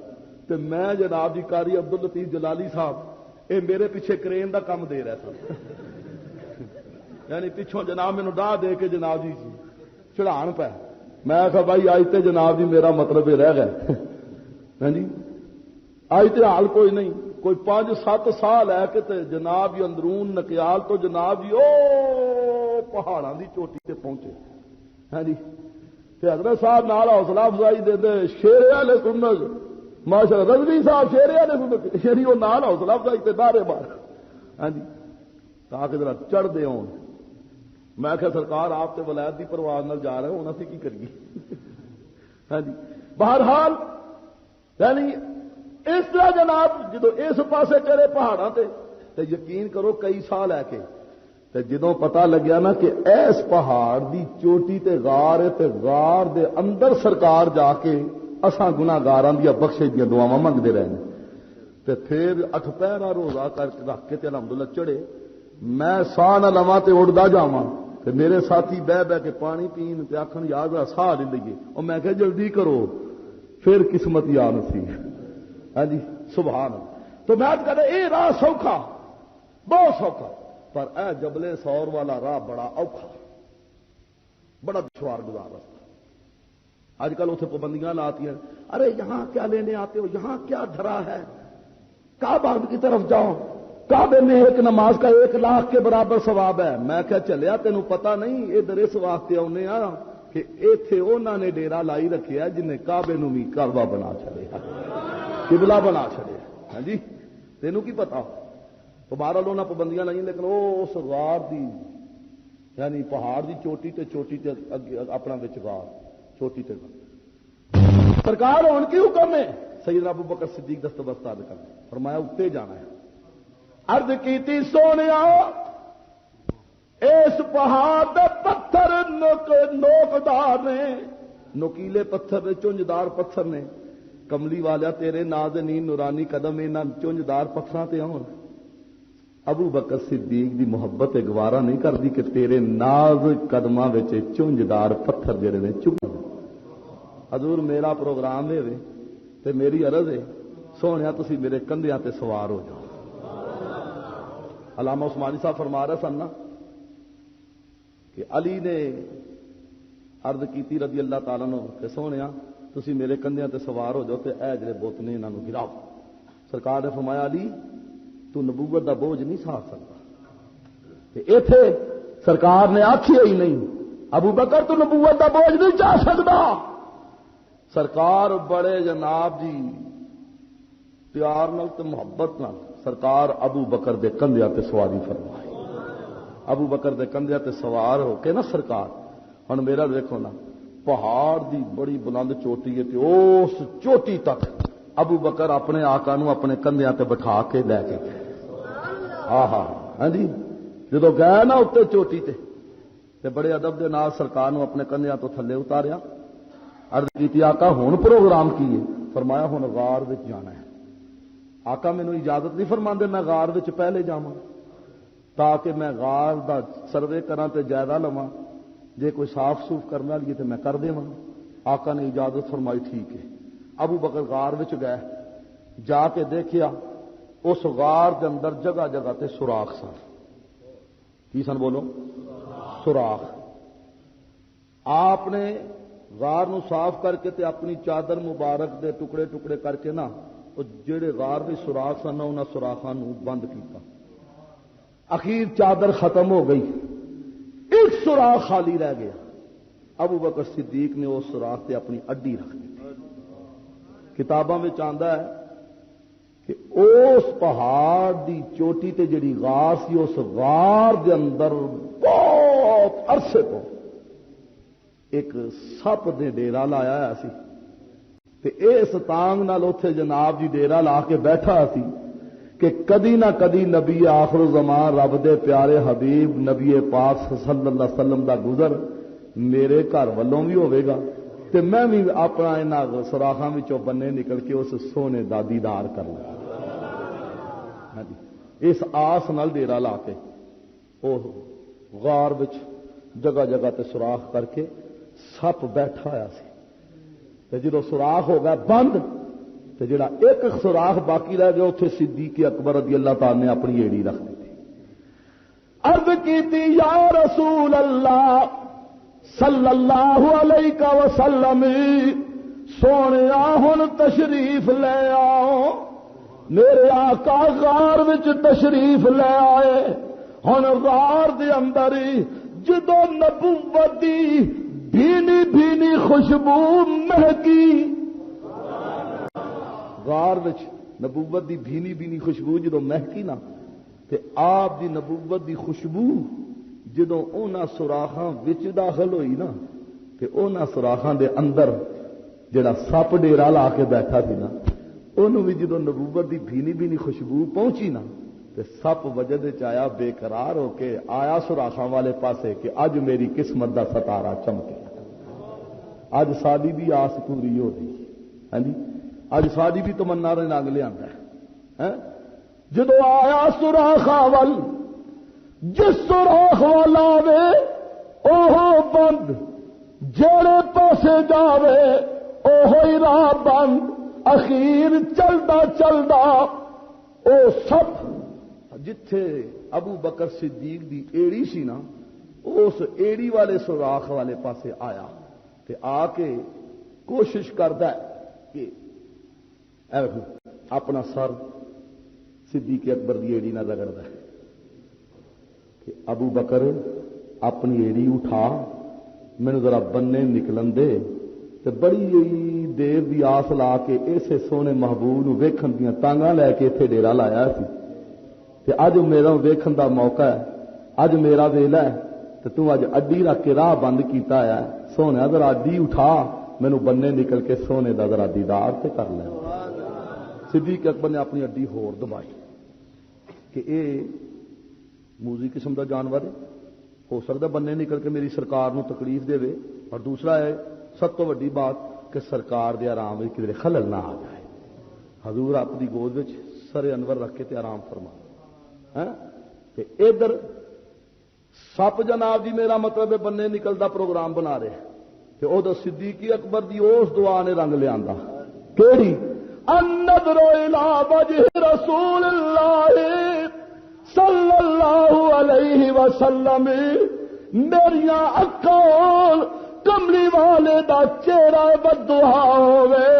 تے میں جناب جی قاری عبد اللطیف جلالی صاحب اے میرے پیچھے کرین دا کم دے رہے سن، یعنی پچھوں جناب مینوں ڈاہ دے کے جناب جی چڑھان پہ، میں کہا بھائی آج تے جناب جی میرا مطلب یہ رہ گئے ہاں جی، آج تے حال کوئی نہیں، کوئی 5-7 سال ہے کہ تے جناب جی اندرون نکیال تو جناب جی او پہاڑاں دی چوٹی تے پہنچے ہاں جی، تے حضرت صاحب نال حوصلہ افزائی دے دے شیر اہل سنت ماشاءاللہ رضوی صاحب شیر اہل سنت شیری وہ نال حوصلہ افزائی تے نعرے مار ہاں جی تاکہ ذرا چڑھ دے ہون، میں کہ سرکار آپ تے ولایت دی پرواز نال جا رہے ہو، اسی کی کریے ہاں جی، بہرحال یعنی اس طرح جناب جدو اس پاسے چڑھے پہاڑاں تے یقین کرو کئی سال ہے کہ تے جدوں پتہ لگیا نا کہ ایس پہاڑ دی چوٹی تے غار ہے تے غار دے اندر سرکار جا کے اساں گناہگاراں دی بخشش دی دعاواں منگدے رہے تے پھر 8 پہرا روزہ کر کے رکھ کے تے الحمدللہ چڑھے، میں ساہ نہ لواں تے اڑدا جاواں تے میرے ساتھی بہ بہ کے پانی پین تے آکھن یاد آ ساہ لے لئیے، اور میں کہ جلدی کرو پھر قسمت یا نصیب ہاں جی سبحان اللہ۔ تو میں کہتا اے راہ سوکھا بہت سوکھا، پر اے جبل سور والا راہ بڑا اوکھا، بڑا دشوار گزار رستہ۔ آج کل اتنے پابندیاں لاتی ہیں، ارے یہاں کیا لینے آتے ہو، یہاں کیا دھرا ہے، کعبہ کی طرف جاؤ، کعبے میں ایک نماز کا 1 لاکھ کے برابر ثواب ہے۔ میں کہ چلیا تینوں پتہ نہیں ادھر اس واسطے آنے آ کہ ایتھے انہوں نے ڈیرا لائی رکھیا جنہیں کعبے نو بھی کعبہ بنا چھڑیا، قبلہ بنا چھڑیا ہاں جی، تینوں کی پتا تو بہرحال انہاں پابندیاں نہیں، لیکن اس غار دی یعنی پہاڑ دی چوٹی تے اپنا وچ غار چوٹی تے سرکار ہون کی حکم ہے، سیدنا ابو بکر صدیق دستبست عرض کر فرمایا اتنے جانا ہے، عرض کیتی سونیا اس پہاڑ دے پتھر نوکدار نے، نوکیلے پتھر نے، چونجدار پتھر نے، کملی والا تیرے نازنین نورانی قدم انہاں چونجدار پتھراں تے آن۔ ابو بکر صدیق دی محبت گوارا نہیں کرتی کہ تیرے ناز قدماں وچ چونجدار پتھر جڑے نے چبھن۔ حضور میرا پروگرام ہے تے میری عرض ہے سونیا تسی میرے کندھیاں تے سوار ہو جاؤ۔ علامہ عثمانی صاحب فرما رہے سن نا کہ علی نے عرض کیتی رضی اللہ تعالیٰ عنہ کہ سونیا تسی میرے کندھیاں تے سوار ہو جاؤ تے اے جڑے بت نے انہاں نوں گراؤ۔ سرکار نے فرمایا علی تو نبوت دا بوجھ نہیں سہا سکتا، تے ایتھے سرکار نے آکھیا ہی نہیں ابو بکر تو نبوت دا بوجھ نہیں چا سکتا۔ سرکار بڑے جناب جی پیار نال تے محبت نال سرکار ابو بکر دے کندھیاں تے سواری فرمائی، ابو بکر دے کندھیاں تے سوار ہو کے نا سرکار ہن میرا دیکھو نا پہاڑ دی بڑی بلند چوٹی ہے تے اس چوٹی تک ابو بکر اپنے آقا نو اپنے کندھیاں تے بٹھا کے لے کے گئے۔ ہاں جی جدو گئے نا اتنے چوٹی تے بڑے ادب دے نال سرکار نو اپنے کندھیاں تو تھلے اتاریا، عرض کیتی آقا ہن پروگرام کی ہے؟ فرمایا ہن غار وچ جانا ہے۔ آقا مینوں اجازت نہیں فرماندے میں غار وچ پہلے جاواں تاکہ میں غار دا سروے کراں تے جائزہ لواں، جے کوئی صاف سوف کرنا لیے تے میں کر دیواں۔ آقا نے اجازت فرمائی ٹھیک ہے۔ ابو بکر غار وچ گئے، جا کے دیکھیا اس غار دے اندر جگہ جگہ تے سوراخ سن۔ کی سن بولو؟ سوراخ۔ آپ نے غار نو صاف کر کے تے اپنی چادر مبارک دے ٹکڑے ٹکڑے کر کے نا وہ جڑے غار دے سوراخ سن انہاں سوراخاں نو بند کیتا۔ اخیر چادر ختم ہو گئی، ایک سوراخ خالی رہ گیا۔ ابو بکر صدیق نے اس سوراخ تے اپنی اڈی رکھ دی۔ کتاباں میں آندا ہے کہ اس پہاڑ دی چوٹی تے جڑی غار سی اس غار دے اندر بہت عرصے تو ایک سپ نے ڈیرا لایا ہوا سی تے اس تانگ نال اوتھے جناب جی ڈیرا لا کے بیٹھا سی کہ کدی نہ کدی نبی آخر زمان رب دے پیارے حبیب نبی پاک صلی اللہ علیہ وسلم دا گزر میرے گھر والوں بھی ہوئے گا تے میں بھی اپنا انہاں سوراخاں وچوں بننے نکل کے اس سونے دا دیدار کر لوں. اس آس نال ڈیرا لا کے وہ غار وچ جگہ جگہ تے سوراخ کر کے سپ بیٹھا ہوا سی تے جدوں سوراخ ہو گیا بند تے جڑا ایک سوراخ باقی رہ گیا اتنے صدیق اکبر رضی اللہ تعالی نے اپنی ایڑی رکھ دی. عرض کیتی یا رسول اللہ صلی اللہ علیہ وسلم سونیا ہن تشریف لے آؤ. میرے آقا غار وچ تشریف لے آئے. ہن غار دے اندر جدوں نبوت دی بھینی بھینی خوشبو مہکی غار وچ نبوت دی بھینی بھینی خوشبو جدوں مہکی نا تے آپ دی نبوت دی خوشبو جدوں اونا سوراخاں وچ داخل ہوئی نا تے اونا سوراخاں دے اندر جڑا سپ ڈیرا لا کے بیٹھا سی نا انہوں بھی جدوں نبوت دی بھینی بھینی خوشبو پہنچی نا تے سپ وجد وچ آیا بے قرار ہو کے آیا سوراخاں والے پاسے کہ اج میری قسمت دا ستارہ چمکے اج ساری بھی آس پوری ہو رہی. ہاں جی اج ساری بھی تمنا رنگ لیا جدو آیا سوراخ ول جس سوراخ وال آوے اوہ بند جڑے پاسے جاوے اوہ راہ بند. اخیر چلدا چلدا او سپ جتھے ابو بکر صدیق دی ایڑی سی نا اس ایڑی والے سوراخ والے پاسے آیا تے آ کے کوشش کردا کہ اپنا سر صدیق اکبر دی ایڑی نہ رگڑدا ہے کہ ابو بکر اپنی ایڑی اٹھا مینوں ذرا بننے نکلن دے تے بڑی دیر دی آس لا کے اسے سونے محبوب نو ویکھن دیاں تانگاں لے کے ایتھے ڈیرا لایا سی تے اج میرا ویکھن دا موقع ہے اج میرا ویلا ہے تے تو اج اڈی رکھ کے راہ بند کیتا ہے سونے ذرا اڈی اٹھا مینوں بننے نکل کے سونے دا ذرا دیدار تے کر لے. صدیق اکبر نے اپنی اڈی ہور دبائی کہ اے موزی قسم دا جانور ہے ہو سکتا بننے نکل کے میری سرکار نو تکلیف دے وے اور دوسرا ہے سب تو وڈی بات کہ سرکار دے آرام وچ کدھر خلل نہ آ جائے. حضور اپنی گود وچ سر انور رکھ کے تے آرام فرما تے ادھر سپ جناب جی میرا مطلب بننے نکلدا پروگرام بنا رہے تے او دا صدیق اکبر دی اس دعا نے رنگ لیا کیڑی النظر الى وجه رسول اللہ صلی اللہ علیہ وسلم. میریاں اکھاں کملی والے دا چہرہ بددعا ہوے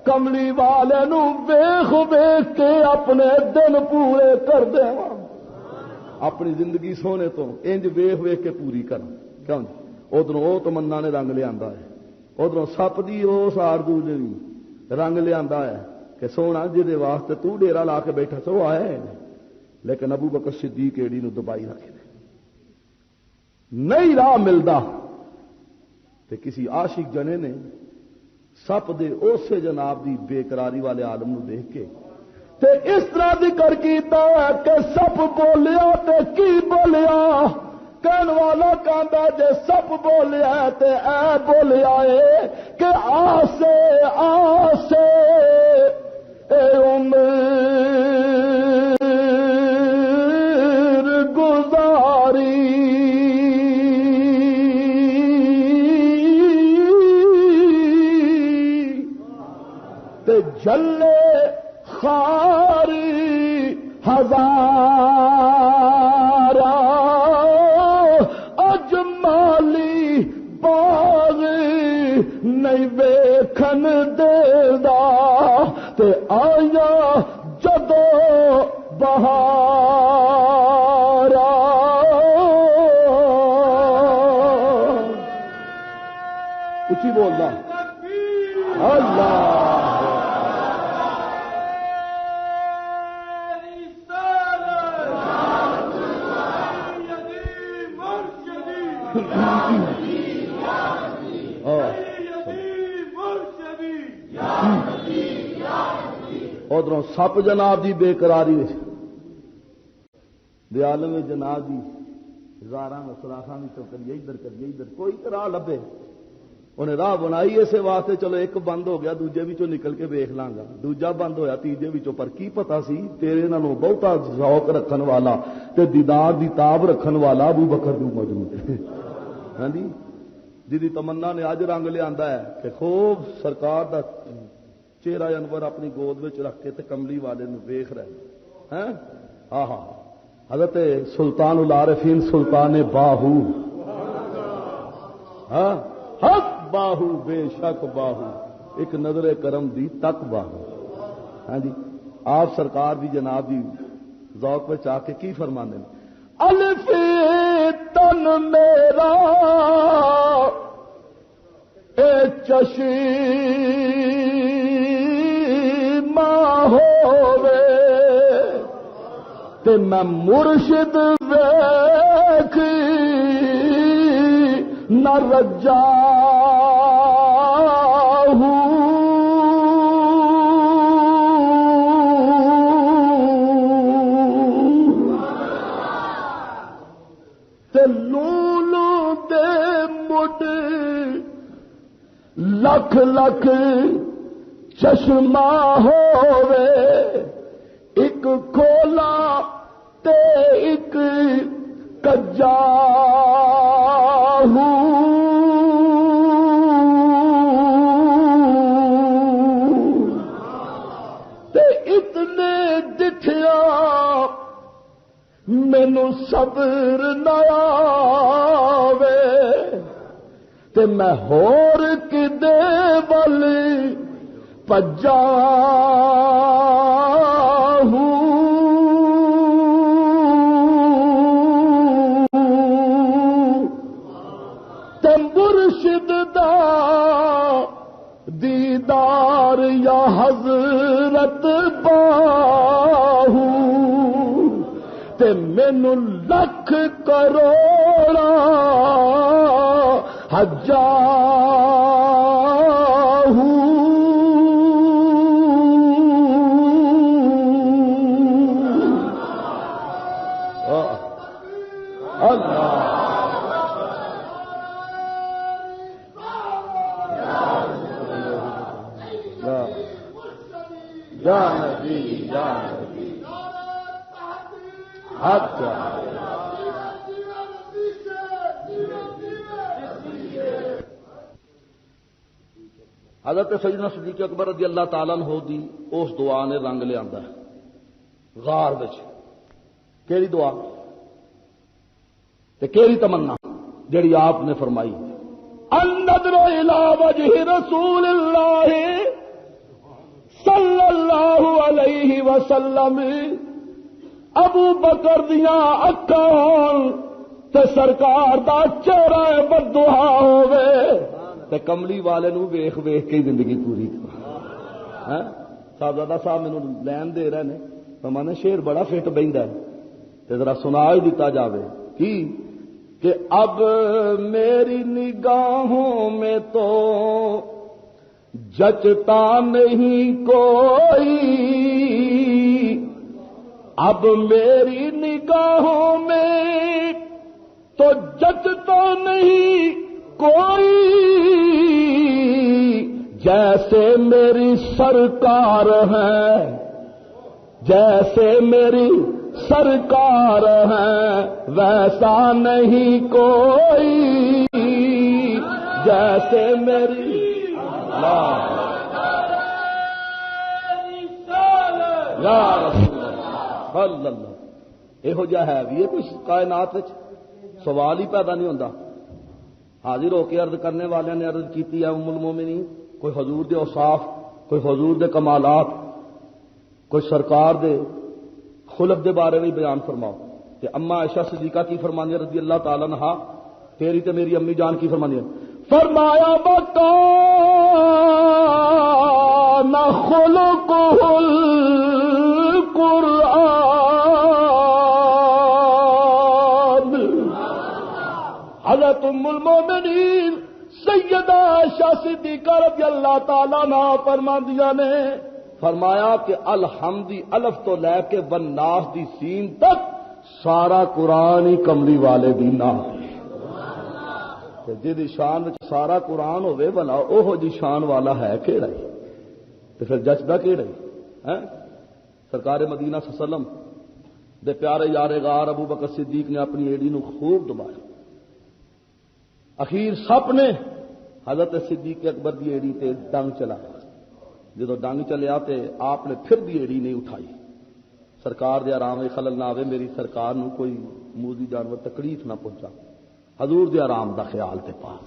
کملی والے نو ویکھ ویکھ کے اپنے دن پورے کر دیواں اپنی زندگی سونے تو انج ویکھ ویکھ کے پوری کر کیوں ادھروں او تمنا نے رنگ لیا ہے ادھروں سپ دی اس آرزو نے رنگ لیا ہے کہ سونا جہدے واسطے تو ڈیرا لا کے بیٹھا سو آئے لیکن ابو بکر صدیق ایڑی نو دبائی رکھے نہیں راہ ملدا تے کسی عاشق جنے نے سپ دے اسے جناب دی بے قراری والے عالم نو دیکھ کے تے اس طرح ذکر کیتا ہے کہ سپ بولیا تے کی بولیا کہن والا کہندا جے سپ بولیا تے اے بولیا اے کہ آسے آسے اے عمر گزاری تے جلے خاری ہزارا اجمالی باغ نہیں ویکھن دیدا تے آیا جدو بہارا. اچھی بولنا اللہ ادھروں سپ جناب دی بے قراری دے عالم جناب دی ہزاراں سوراخاں وچوں کریے ادھر کوئی راہ لبے انہیں راہ بنائی اسے واسطے چلو ایک بند ہو گیا دوجے وچوں نکل کے ویکھ لاں گا دوجا بند ہویا تیجے وچوں پر کی پتا سی تیرے نالوں بہتا ذوق رکھن والا تے دیدار دی تاب رکھن والا ابو بکر جو موجود ہے ہاں جی جی تمنا نے اج رنگ لیا ہے کہ خوب سرکار دا چہرہ انور اپنی گود وچ رکھ کے تے کملی والے نو ویکھ رہے ہیں آہا حضرت سلطان العارفین سلطان باہو ہاں حق باہو بے شک باہو ایک نظر کرم دی تک باہو ہاں جی آپ سرکار دی جناب دی ذوق پہ چاہ کے کی فرمانے ہیں الف تن میرا اے چشمہ ہووے تے میں مرشد ویکھ نہ رجا لکھ لکھ چشمہ ہووے ایک کھولا تے ایک کجا تے اتنے دکھیا مینو صبر نہ آوے تے میں ہور کدے ول پجا تے مرشد دا دیدار یا حضرت باہو تے مینو لکھ کروڑا حجاہو اللہ یا نبی حق حضرت سیدنا صدیق اکبر رضی اللہ تعالیٰ عنہ دی اس دعا نے رنگ لیا ہے غار وچ کیڑی دعا تے کیڑی تمنا جڑی آپ نے فرمائی ان نظر الی وجہ رسول اللہ صلی اللہ علیہ وسلم ابو بکر دیاں اکھاں تے سرکار دا چہرہ بددعا ہووے تے کملی والے نو ویخ ویخ کے زندگی پوری صاحبزادہ صاحب مینوں لین دے رہے ہیں تو میں نے شعر بڑا فٹ بہندا ہے تے ذرا سنا ہی دیتا جاوے کی کہ اب میری نگاہوں میں تو جچتا نہیں کوئی اب میری نگاہوں میں تو جچتا نہیں کوئی جیسے میری سرکار ہے جیسے میری سرکار ہے ویسا نہیں کوئی جیسے میری یا رسول اللہ یہو جہا ہے بھی کچھ کائنات سوال ہی پیدا نہیں ہوتا حاضر ہو کے عرض کرنے والے نے عرض کی ہے ام المومنین کوئی حضور دے اوصاف کوئی حضور دے کمالات کوئی سرکار دے خلق دے بارے میں بیان فرماؤ کہ اما عائشہ صدیقہ کی فرمانی رضی اللہ تعالی عنہ تیری تے میری امی جان کی فرمانی فرمایا وَكَانَ خُلُقُهُ القرآن حضرت ام المومنین سیدہ عائشہ صدیقہ رضی اللہ تعالیٰ عنہ فرماندیاں نے فرمایا کہ الحمدی الف تو لے کے والناس دی سین تک سارا قرآن ہی کملی والے دی نام جی شان سارا قرآن ہوے بلا اوہ جی شان والا ہے کہڑا ہی تو پھر جچدا کہڑا ہی سرکار مدینہ صلی اللہ علیہ وسلم دے پیارے یار غار ابو بکر صدیق نے اپنی ایڑی نو خوب دبایا. اخیر سپ نے حضرت صدیق اکبر دی ایڑی تے ڈنگ چلایا. جدو ڈنگ چلیا تے آپ نے پھر دی ایڑی نہیں اٹھائی. سرکار دے آرام خلل نہ آوے, میری سرکار نو کوئی موذی جانور تکلیف نہ پہنچا. حضور دے آرام دا خیال تے پاس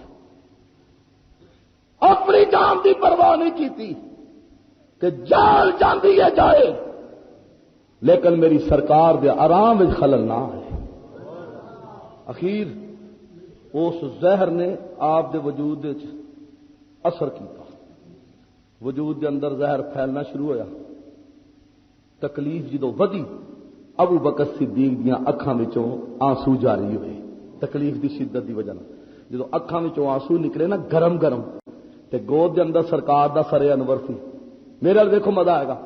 اپنی جان دی پرواہ نہیں کیتی کہ جال جاندی ہے جائے, لیکن میری سرکار دے آرام وچ خلل نہ آئے. اخیر اس زہر نے آپ دے وجود وچ اثر کیتا, وجود دے اندر زہر پھیلنا شروع ہویا. تکلیف جدو ودی ابو بکر صدیق دیاں اکھاں وچوں آنسو جاری ہوئے. تکلیف دی شدت دی وجہ جدو اکھاں وچوں آنسو نکلے نا گرم گرم, تے گود دے اندر سرکار دا سر انور سی. میرے ال دیکھو مزہ آئے گا.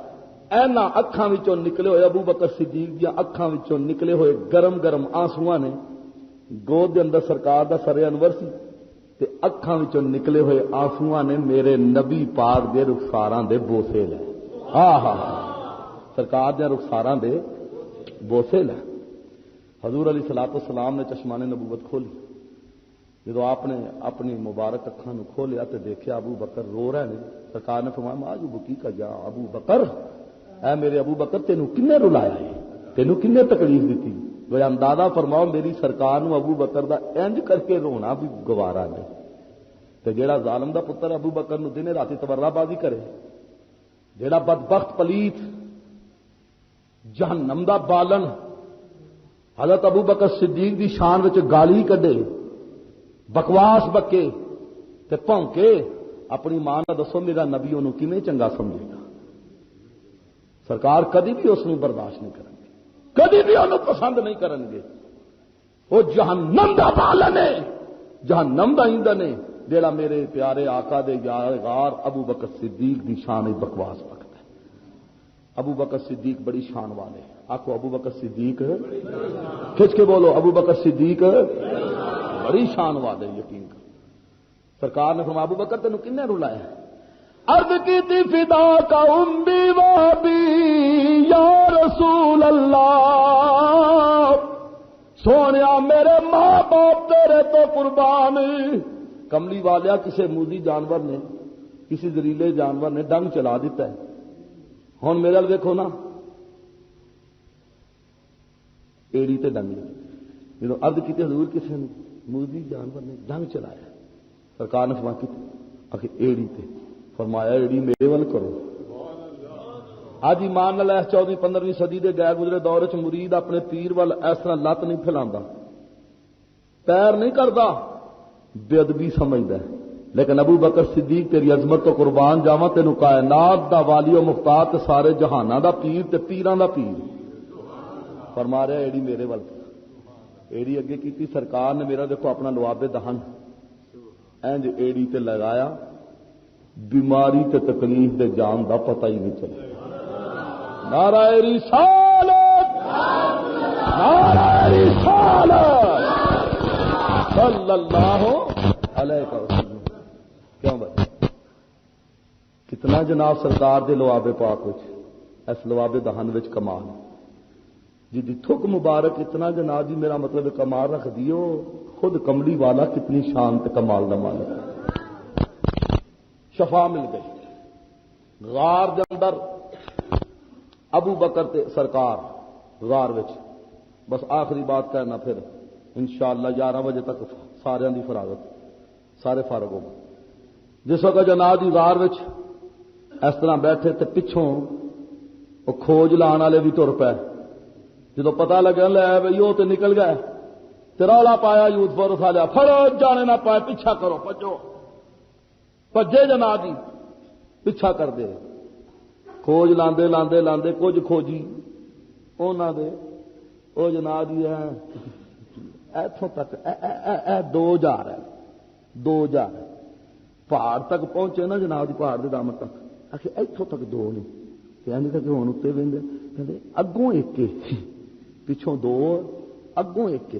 اینا اکھاں وچوں نکلے ہوئے ابو بکر صدیق دیاں اکھاں وچوں نکلے ہوئے گرم گرم آنسواں نے گود دے اندر سرکار دا سر انور سی, تے اکھاں وچوں نکلے ہوئے آنسواں نے میرے نبی پاک دے رخساراں دے بوسے لے. سرکار دے رخساراں دے بوسے لے. حضور علیہ الصلوۃ والسلام نے چشمان نبوت کھولی. جدو آپ نے اپنی مبارک اکھاں نو کھولیا تے دیکھیا ابو بکر رو رہے ہیں. سرکار نے فرمایا ماجو بکی کا یا ابو بکر, اے میرے ابو بکر تینوں کنے رلایا ہے, تینوں کنے تکلیف دیتی. وہ اندازہ فرماؤ میری سرکار نو ابو بکر دا انج کر کے رونا بھی گوارا نہیں. تے جیڑا ظالم دا پتر ابو بکر نو دن راتی تبرہ بازی کرے, جیڑا بدبخت پلیت جہنم دا بالن حضرت ابو بکر صدیق دی شان وچ گالی کڈے, بکواس بکے تے بھونکے, اپنی ماں نہ دسو میرا نبی انہوں کیویں چنگا سمجھے گا. سرکار کدی بھی اس نوں برداشت نہیں کریں گے, کدی بھی انہوں پسند نہیں کریں گے. وہ جہنم دا بالن ہے, جہنم دا ایندھن ہے, جیڑا میرے پیارے آقا دے یار غار ابو بکر صدیق دی شان بکواس بکتا ہے. ابو بکر صدیق بڑی شان والے. آخو ابو بکر صدیق کھچ کے بولو, ابو بکر صدیق بڑی شان والے. یقین کر سرکار نے فرمایا ابو بکر تینوں کنے رلایا ہے. عرض کی تھی فدا کا امی وابی یا رسول اللہ, سونیا میرے ماں باپ تیرے تو قربان. کملی والیا کسی موذی جانور نے, کسی زہریلے جانور نے ڈنگ چلا دیتا ہے. ہن میرے ال دیکھو نا, ایڑی تے ڈنگ جب عرض کی حضور کسی نے موذی جانور نے ڈنگ چلایا. سرکار نے فرمایا کی آخر ایڑی تے, فرمایا ایڑی میرے ول کرو. آج ایمان نال 14-15ویں صدی دے گئے گزرے دور وچ مرید اپنے پیر ول اس طرح لت نہیں پھیلاندا, پیر نہیں کردا, بے ادبی سمجھدا ہے. لیکن ابو بکر صدیق تیری عظمت تو قربان جاواں, تینوں کائنات دا والی و مختار تے سارے جہاناں دا پیر تے پیراں دا پیر. فرما رہا ایڑی میرے ول, ایڑی اگے کیتی سرکار نے. میرا دیکھو اپنا لواب دہن اینج ایڑی تے لگایا, بیماری تے تکلیف دے جان دا پتہ ہی نہیں چلیا. نعرہ رسالت, نعرہ رسالت صلی اللہ علیہ وسلم. کیوں بھائی کتنا جناب سرکار دے لواب پاک وچ, اس لواب دہن وچ کمال جی تھک مبارک اتنا جناب جی, میرا مطلب کمال رکھ دیو. خود کملی والا کتنی شان تے کمال دا مالک. شفا مل گئی غار دے اندر. ابو بکر تے سرکار غار وچ. بس آخری بات کہنا, پھر انشاءاللہ 11 بجے تک سارے دی فراغت, سارے فارغ ہو گئے. جس وقت جناب جی غار وچ اس طرح بیٹھے تے پچھوں وہ کھوج لان والے بھی تر پے. جدو پتا لگا لے بھائی وہ تو نکل گئے, تے رولا پایا یوتھ فورس والے, پھڑو جانے نہ پائے, پیچھا کرو, پجو پجے جناب جی پیچھا کر دے. کھوج لاندے لاندے لاندے کچھ کھوجی انہاں دے او جناب جی ایتھوں تک اے 2000 ہے, 2000 پہاڑ تک پہنچے نا جناب جی, پہاڑ دے دامن تک. آخر ایتھوں تک 2 نہیں, یعنی کہ ہوں اتنے وہدے کہ اگوں ایک پچھوں دو اگوں ایک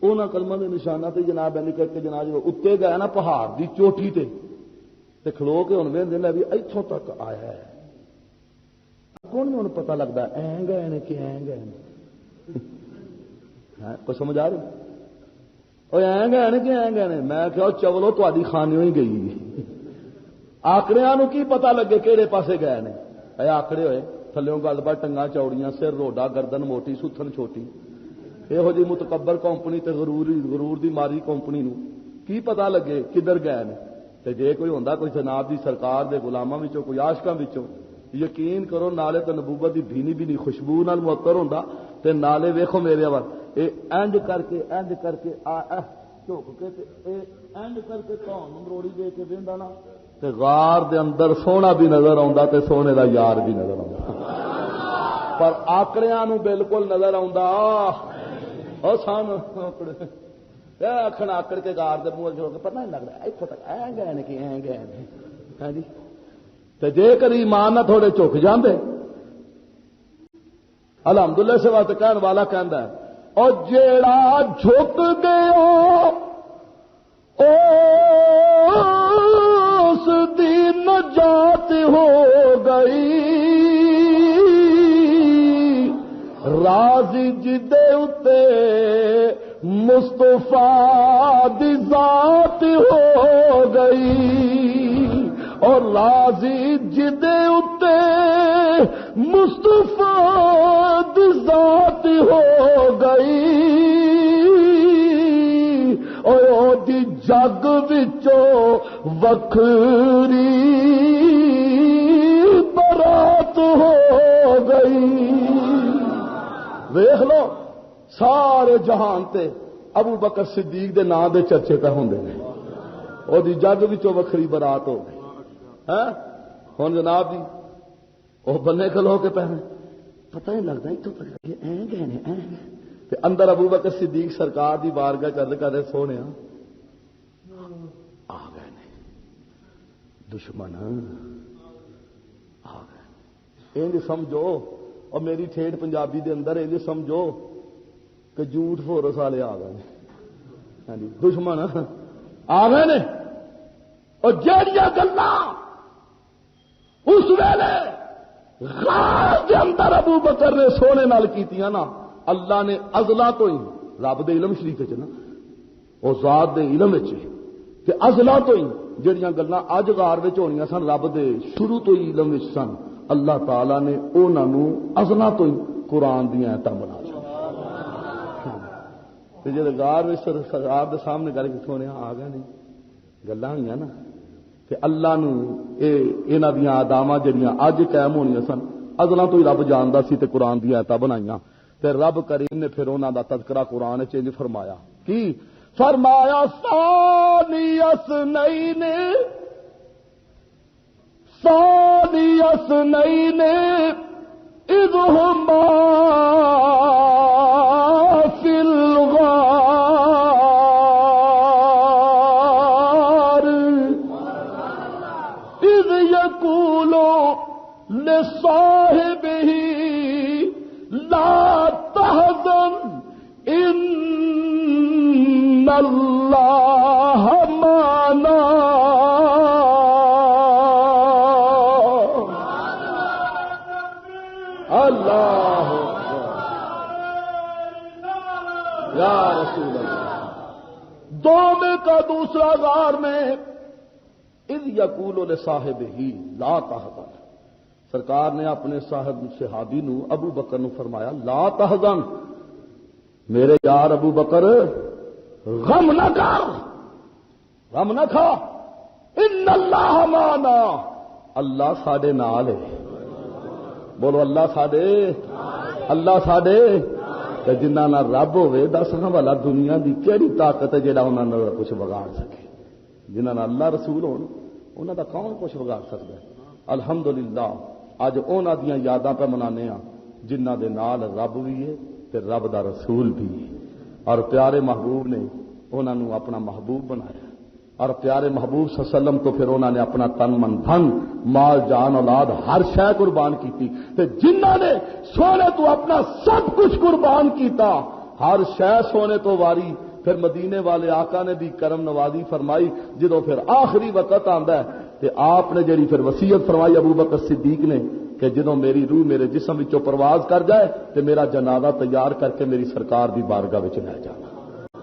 انہاں کلمہ کے نشانہ تے جناب اینی کر کے جناب اتنے گئے نا پہاڑ دی چوٹی تے کھلو کے ہوں وہدے بھی اتوں تک آیا ہے اگوں نہیں ہوں پتہ لگتا این گئے نے کہ این گئے کوئی سمجھ آ رہی وہ این گئے نے کہ این گئے نے میں کہ چولو تاری خانیوں ہی گئی آکڑیاں نو کی پتہ لگے کہڑے پاسے گئے نے اے آکڑے ہوئے تھلوں گل بات ٹنگا چوڑیاں سر روڈا گردن موٹی ستھن چھوٹی یہو جی متکبر کمپنی تے غرور دی ماری کمپنی نو کی پتہ لگے کدھر گئے نے تے جے کوئی ہوندا کوئی جناب دی سرکار دے غلاماں وچوں کوئی عاشقاں وچوں یقین کرو نالے تے نبوت دی بھینی بھینی خوشبو نال معطر ہوندا تے نالے ویکھو میرے ور اے اینج کر کے جھک کے تے اے اینج کر کے تھون مروڑی دے کے ویندا نا تے غار دے اندر سونا بھی نظر آوندا تے سونے دا یار بھی نظر آوندا پر آکڑیاں نو بالکل نظر آوندا او سان آکڑے اکھن آکڑ کے غار دے منہ چھوڑ کے پتہ نہیں لگدا ایتھے تک ایں گئے نے کہ ایں گئے نے ہاں جی تے جے کر ایمان نہ تھوڑے جھک جاندے الحمدللہ سے واسطے کہن والا کہندا ہے او جیڑا جھک گیا اس دی نجات ہو گئی راضی جدے اتے مصطفیٰ دی ذات ہو گئی اور راضی جدے اتے مصطفیٰ دی ذات ہو گئی اور دی جگ وچوں وکھری برات ہو گئی ویکھ لو سارے جہان تے ابو بکر صدیق دے نام دے چرچے پہ ہوندے نے اور دی جگ وچوں وکھری برات ہو گئی ہاں ہن جناب جی وہ بنے کھلو کے پہنے پتہ نہیں لگتا اتوں پتہ لگے این گئے نے این تے اندر ابو بکر صدیق سرکار دی بارگاہ چل کر سونے آ گئے نے دشمن آ گئے انج سمجھو اور میری ٹھیٹ پنجابی دے اندر انج سمجھو کہ جھوٹ فورس والے آ گئے ہاں جی دشمن آ گئے نے اور جہڑیاں گلاں اس ویلے غار دے اندر ابو بکر نے سونے نال کیتیاں نا اللہ نے ازلا تو ہی رب دے علم شریف چ نا او ذات دے علم وچ تے ازلا تو ہی جڑیاں گلاں اج غار وچ ہونیاں سن رب دے شروع تو ہی علم وچ سن اللہ تعالی نے انہاں نو ازلا تو ہی قرآن دی آیتاں بنا چھڈیاں تے جے غار وچ سرکار دے سامنے گل کیتے ہونے آ گئے نے گلاں ہوئیاں نا کہ اللہ نو انہاں دیاں آداماں جڑیاں اج قائم ہونیاں سن ازلا تو ہی رب جاندا سی تے قرآن دی آیتاں بنائیاں تے رب کریم نے پھر انہاں دا تذکرہ قرآن وچ انج فرمایا کی فرمایا ثانی اثنین اذ ہما فی الغار اذ یقول لصاحبہ لا تحزن ان اللہ معنا اللہ یا رسول اللہ دو میں کا دوسرا غار میں اذ یقول لصاحبہ لا تحزن سرکار نے اپنے صاحب صحابی نو ابو بکر نو فرمایا لا تحزن میرے یار ابو بکر غم نہ کر غم نہ کھا ان اللہ معنا اللہ ساڈے نال ہے بولو اللہ ساڈے تے جنہاں نال رب ہوے دس نا والا دنیا دی کیڑی طاقت ہے جڑا انہاں نال کچھ بگاڑ سکے جنہاں نال اللہ رسول ہون انہاں دا کون کچھ بگاڑ سکدا ہے الحمدللہ اج انہاں دیاں یاداں پہ منانے ہاں جنہاں دے نال رب بھی ہے تے رب دا رسول بھی ہے اور پیارے محبوب نے انہاں نو اپنا محبوب بنایا اور پیارے محبوب صلی اللہ علیہ وسلم تو پھر انہوں نے اپنا تن من دھن مال جان اولاد ہر شے قربان کی تے جنہاں نے سونے تو اپنا سب کچھ قربان کیتا ہر شے سونے تو واری پھر مدینے والے آقا نے بھی کرم نوازی فرمائی جدوں پھر آخری وقت آندا ہے تے آپ نے جڑی پھر وصیت فرمائی ابو بکر صدیق نے کہ جدوں میری روح میرے جسم وچوں پرواز کر جائے تے میرا جنازہ تیار کر کے میری سرکار دی بارگاہ وچ لے جانا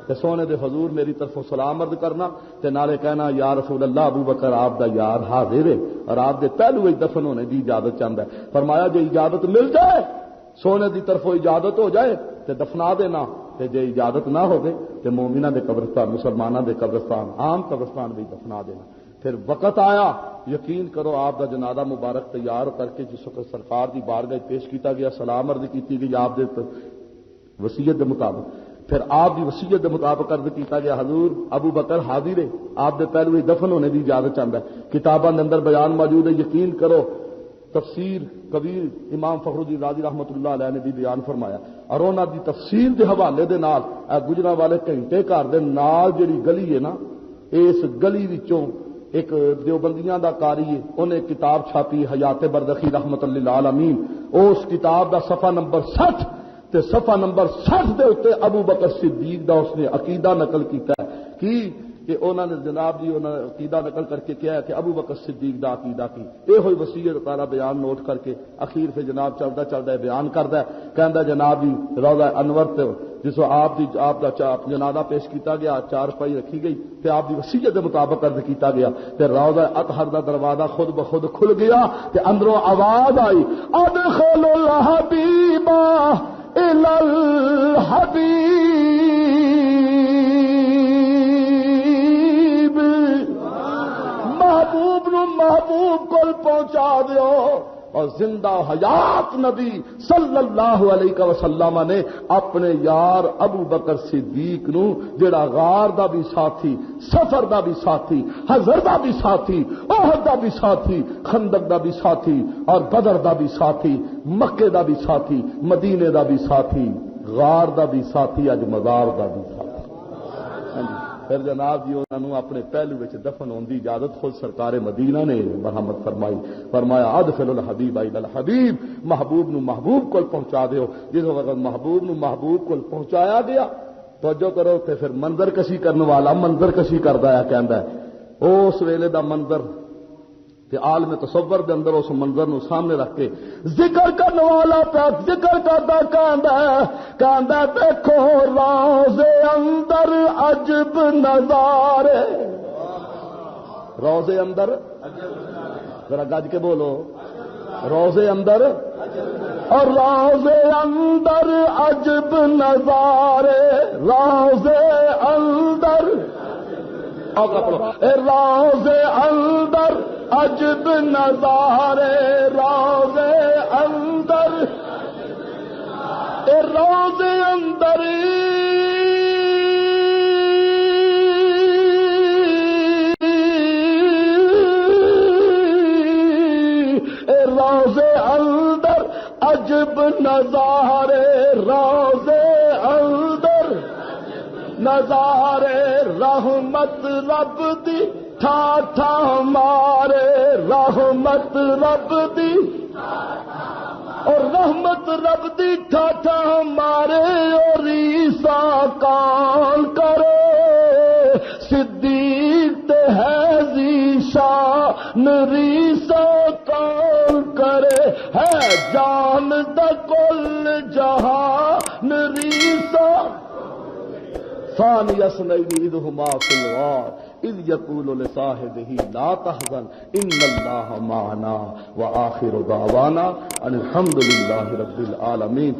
تے سونے دے حضور میری طرفوں سلام عرض کرنا تے نالے کہنا یا رسول اللہ ابو بکر آپ دا یار حاضر ہے اور آپ دے پہلو وچ دفن ہونے دی اجازت چاہندا ہے فرمایا جے اجازت مل جائے سونے دی طرفوں اجازت ہو جائے تے دفنا دینا تے جے اجازت نہ ہوگی تے مومناں دے قبرستان مسلماناں دے قبرستان عام قبرستان وچ دفنا دینا پھر وقت آیا یقین کرو آپ دا جنازہ مبارک تیار کر کے جس وقت سرکار دی بارگاہ پیش کیتا گیا سلام عرض کیتی گئی آپ دے وصیت دے مطابق پھر آپ دی وصیت دے مطابق عرض کیتا گیا حضور ابو بکر حاضر ہے آپ دے پہلو دفن ہونے دی اجازت چاہندا ہے کتاباں دے اندر بیان موجود ہے یقین کرو تفسیر کبیر امام فخر الدین رازی رحمت اللہ علیہ نے بھی بیان فرمایا اور انہاں دی تفسیر دے حوالے دے نال گجرا والے گھنٹے گھر دے نال جڑی گلی ہے نا اس گلی وچوں ایک دیوبندیاں دا قاری ہے انہیں کتاب چھاپی حیات برزخی رحمت للعالمین اس کتاب دا صفحہ نمبر 60 تے صفحہ نمبر 60 دے اوتے ابو بکر صدیق دا اس نے عقیدہ نقل کیتا ہے کہ انہوں نے جناب جی انہوں نے عقیدہ نقل کر کے کیا ہے کہ ابو بکر صدیق دا عقیدہ کی یہ ہوئی وصیت تعالی بیان نوٹ کر کے اخیر سے جناب چلتا چلتا بیان کرتا ہے کہندا جناب جی روضہ انور تے جس آپ دا جنازہ پیش کیتا گیا چار پائی رکھی گئی تے آپ دی وصیت دے مطابق عرض کیتا گیا تے روضہ اطہر دا دروازہ خود بخود کھل گیا تے اندروں آواز آئی ادخل الحبیب الی الحبیب محبوب نو محبوب کول پہنچا دیو اور زندہ حیات نبی صلی اللہ علیہ وسلم نے اپنے یار ابو بکر صدیق نو جڑا غار دا بھی ساتھی سفر دا بھی ساتھی حضر دا بھی ساتھی احد دا بھی ساتھی خندق دا بھی ساتھی اور بدر دا بھی ساتھی مکے دا بھی ساتھی مدینے دا بھی ساتھی غار دا بھی ساتھی اج مزار دا بھی ساتھی پھر جناب جی انہوں نے اپنے پہلو وچ دفن ہونے دی اجازت خود سرکار مدینہ نے مرحمت فرمائی فرمایا ادخل الحبیب الی الحبیب محبوب نو محبوب کول پہنچا دیو جس وقت محبوب نو محبوب کول پہنچایا گیا توجہ کرو تے پھر منظر کشی کرنے والا منظر کشی کردا ہے کہندا ہے اس ویلے دا منظر تے عالم تصور دے اندر اس منظر نو سامنے رکھ کے ذکر کرنے والا پہ ذکر کردا کہندا دیکھو روضے اندر عجب نظارے روضے اندر ذرا گج کے بولو روضے اندر اور روضے اندر عجب نظارے روضے اندر روضے اندر عجب نظارے روضے اندر روضے اندر روضے اندر عجب نظارے روضے اندر نظارے رحمت رب دی ٹھاٹھا مارے رحمت رب دی اور رحمت رب دی ٹھاٹھا مارے اور عیسا کال کرے صدیق تے ہے ذیشان ریسا کال کرے ہے جان دا کل جہان ریسا ثانی اثنین اذ ہما فی الغار اذ یقول لصاحبہ لا تحزن ان اللہ معنا وآخر دعوانا ان الحمد للہ رب العالمین.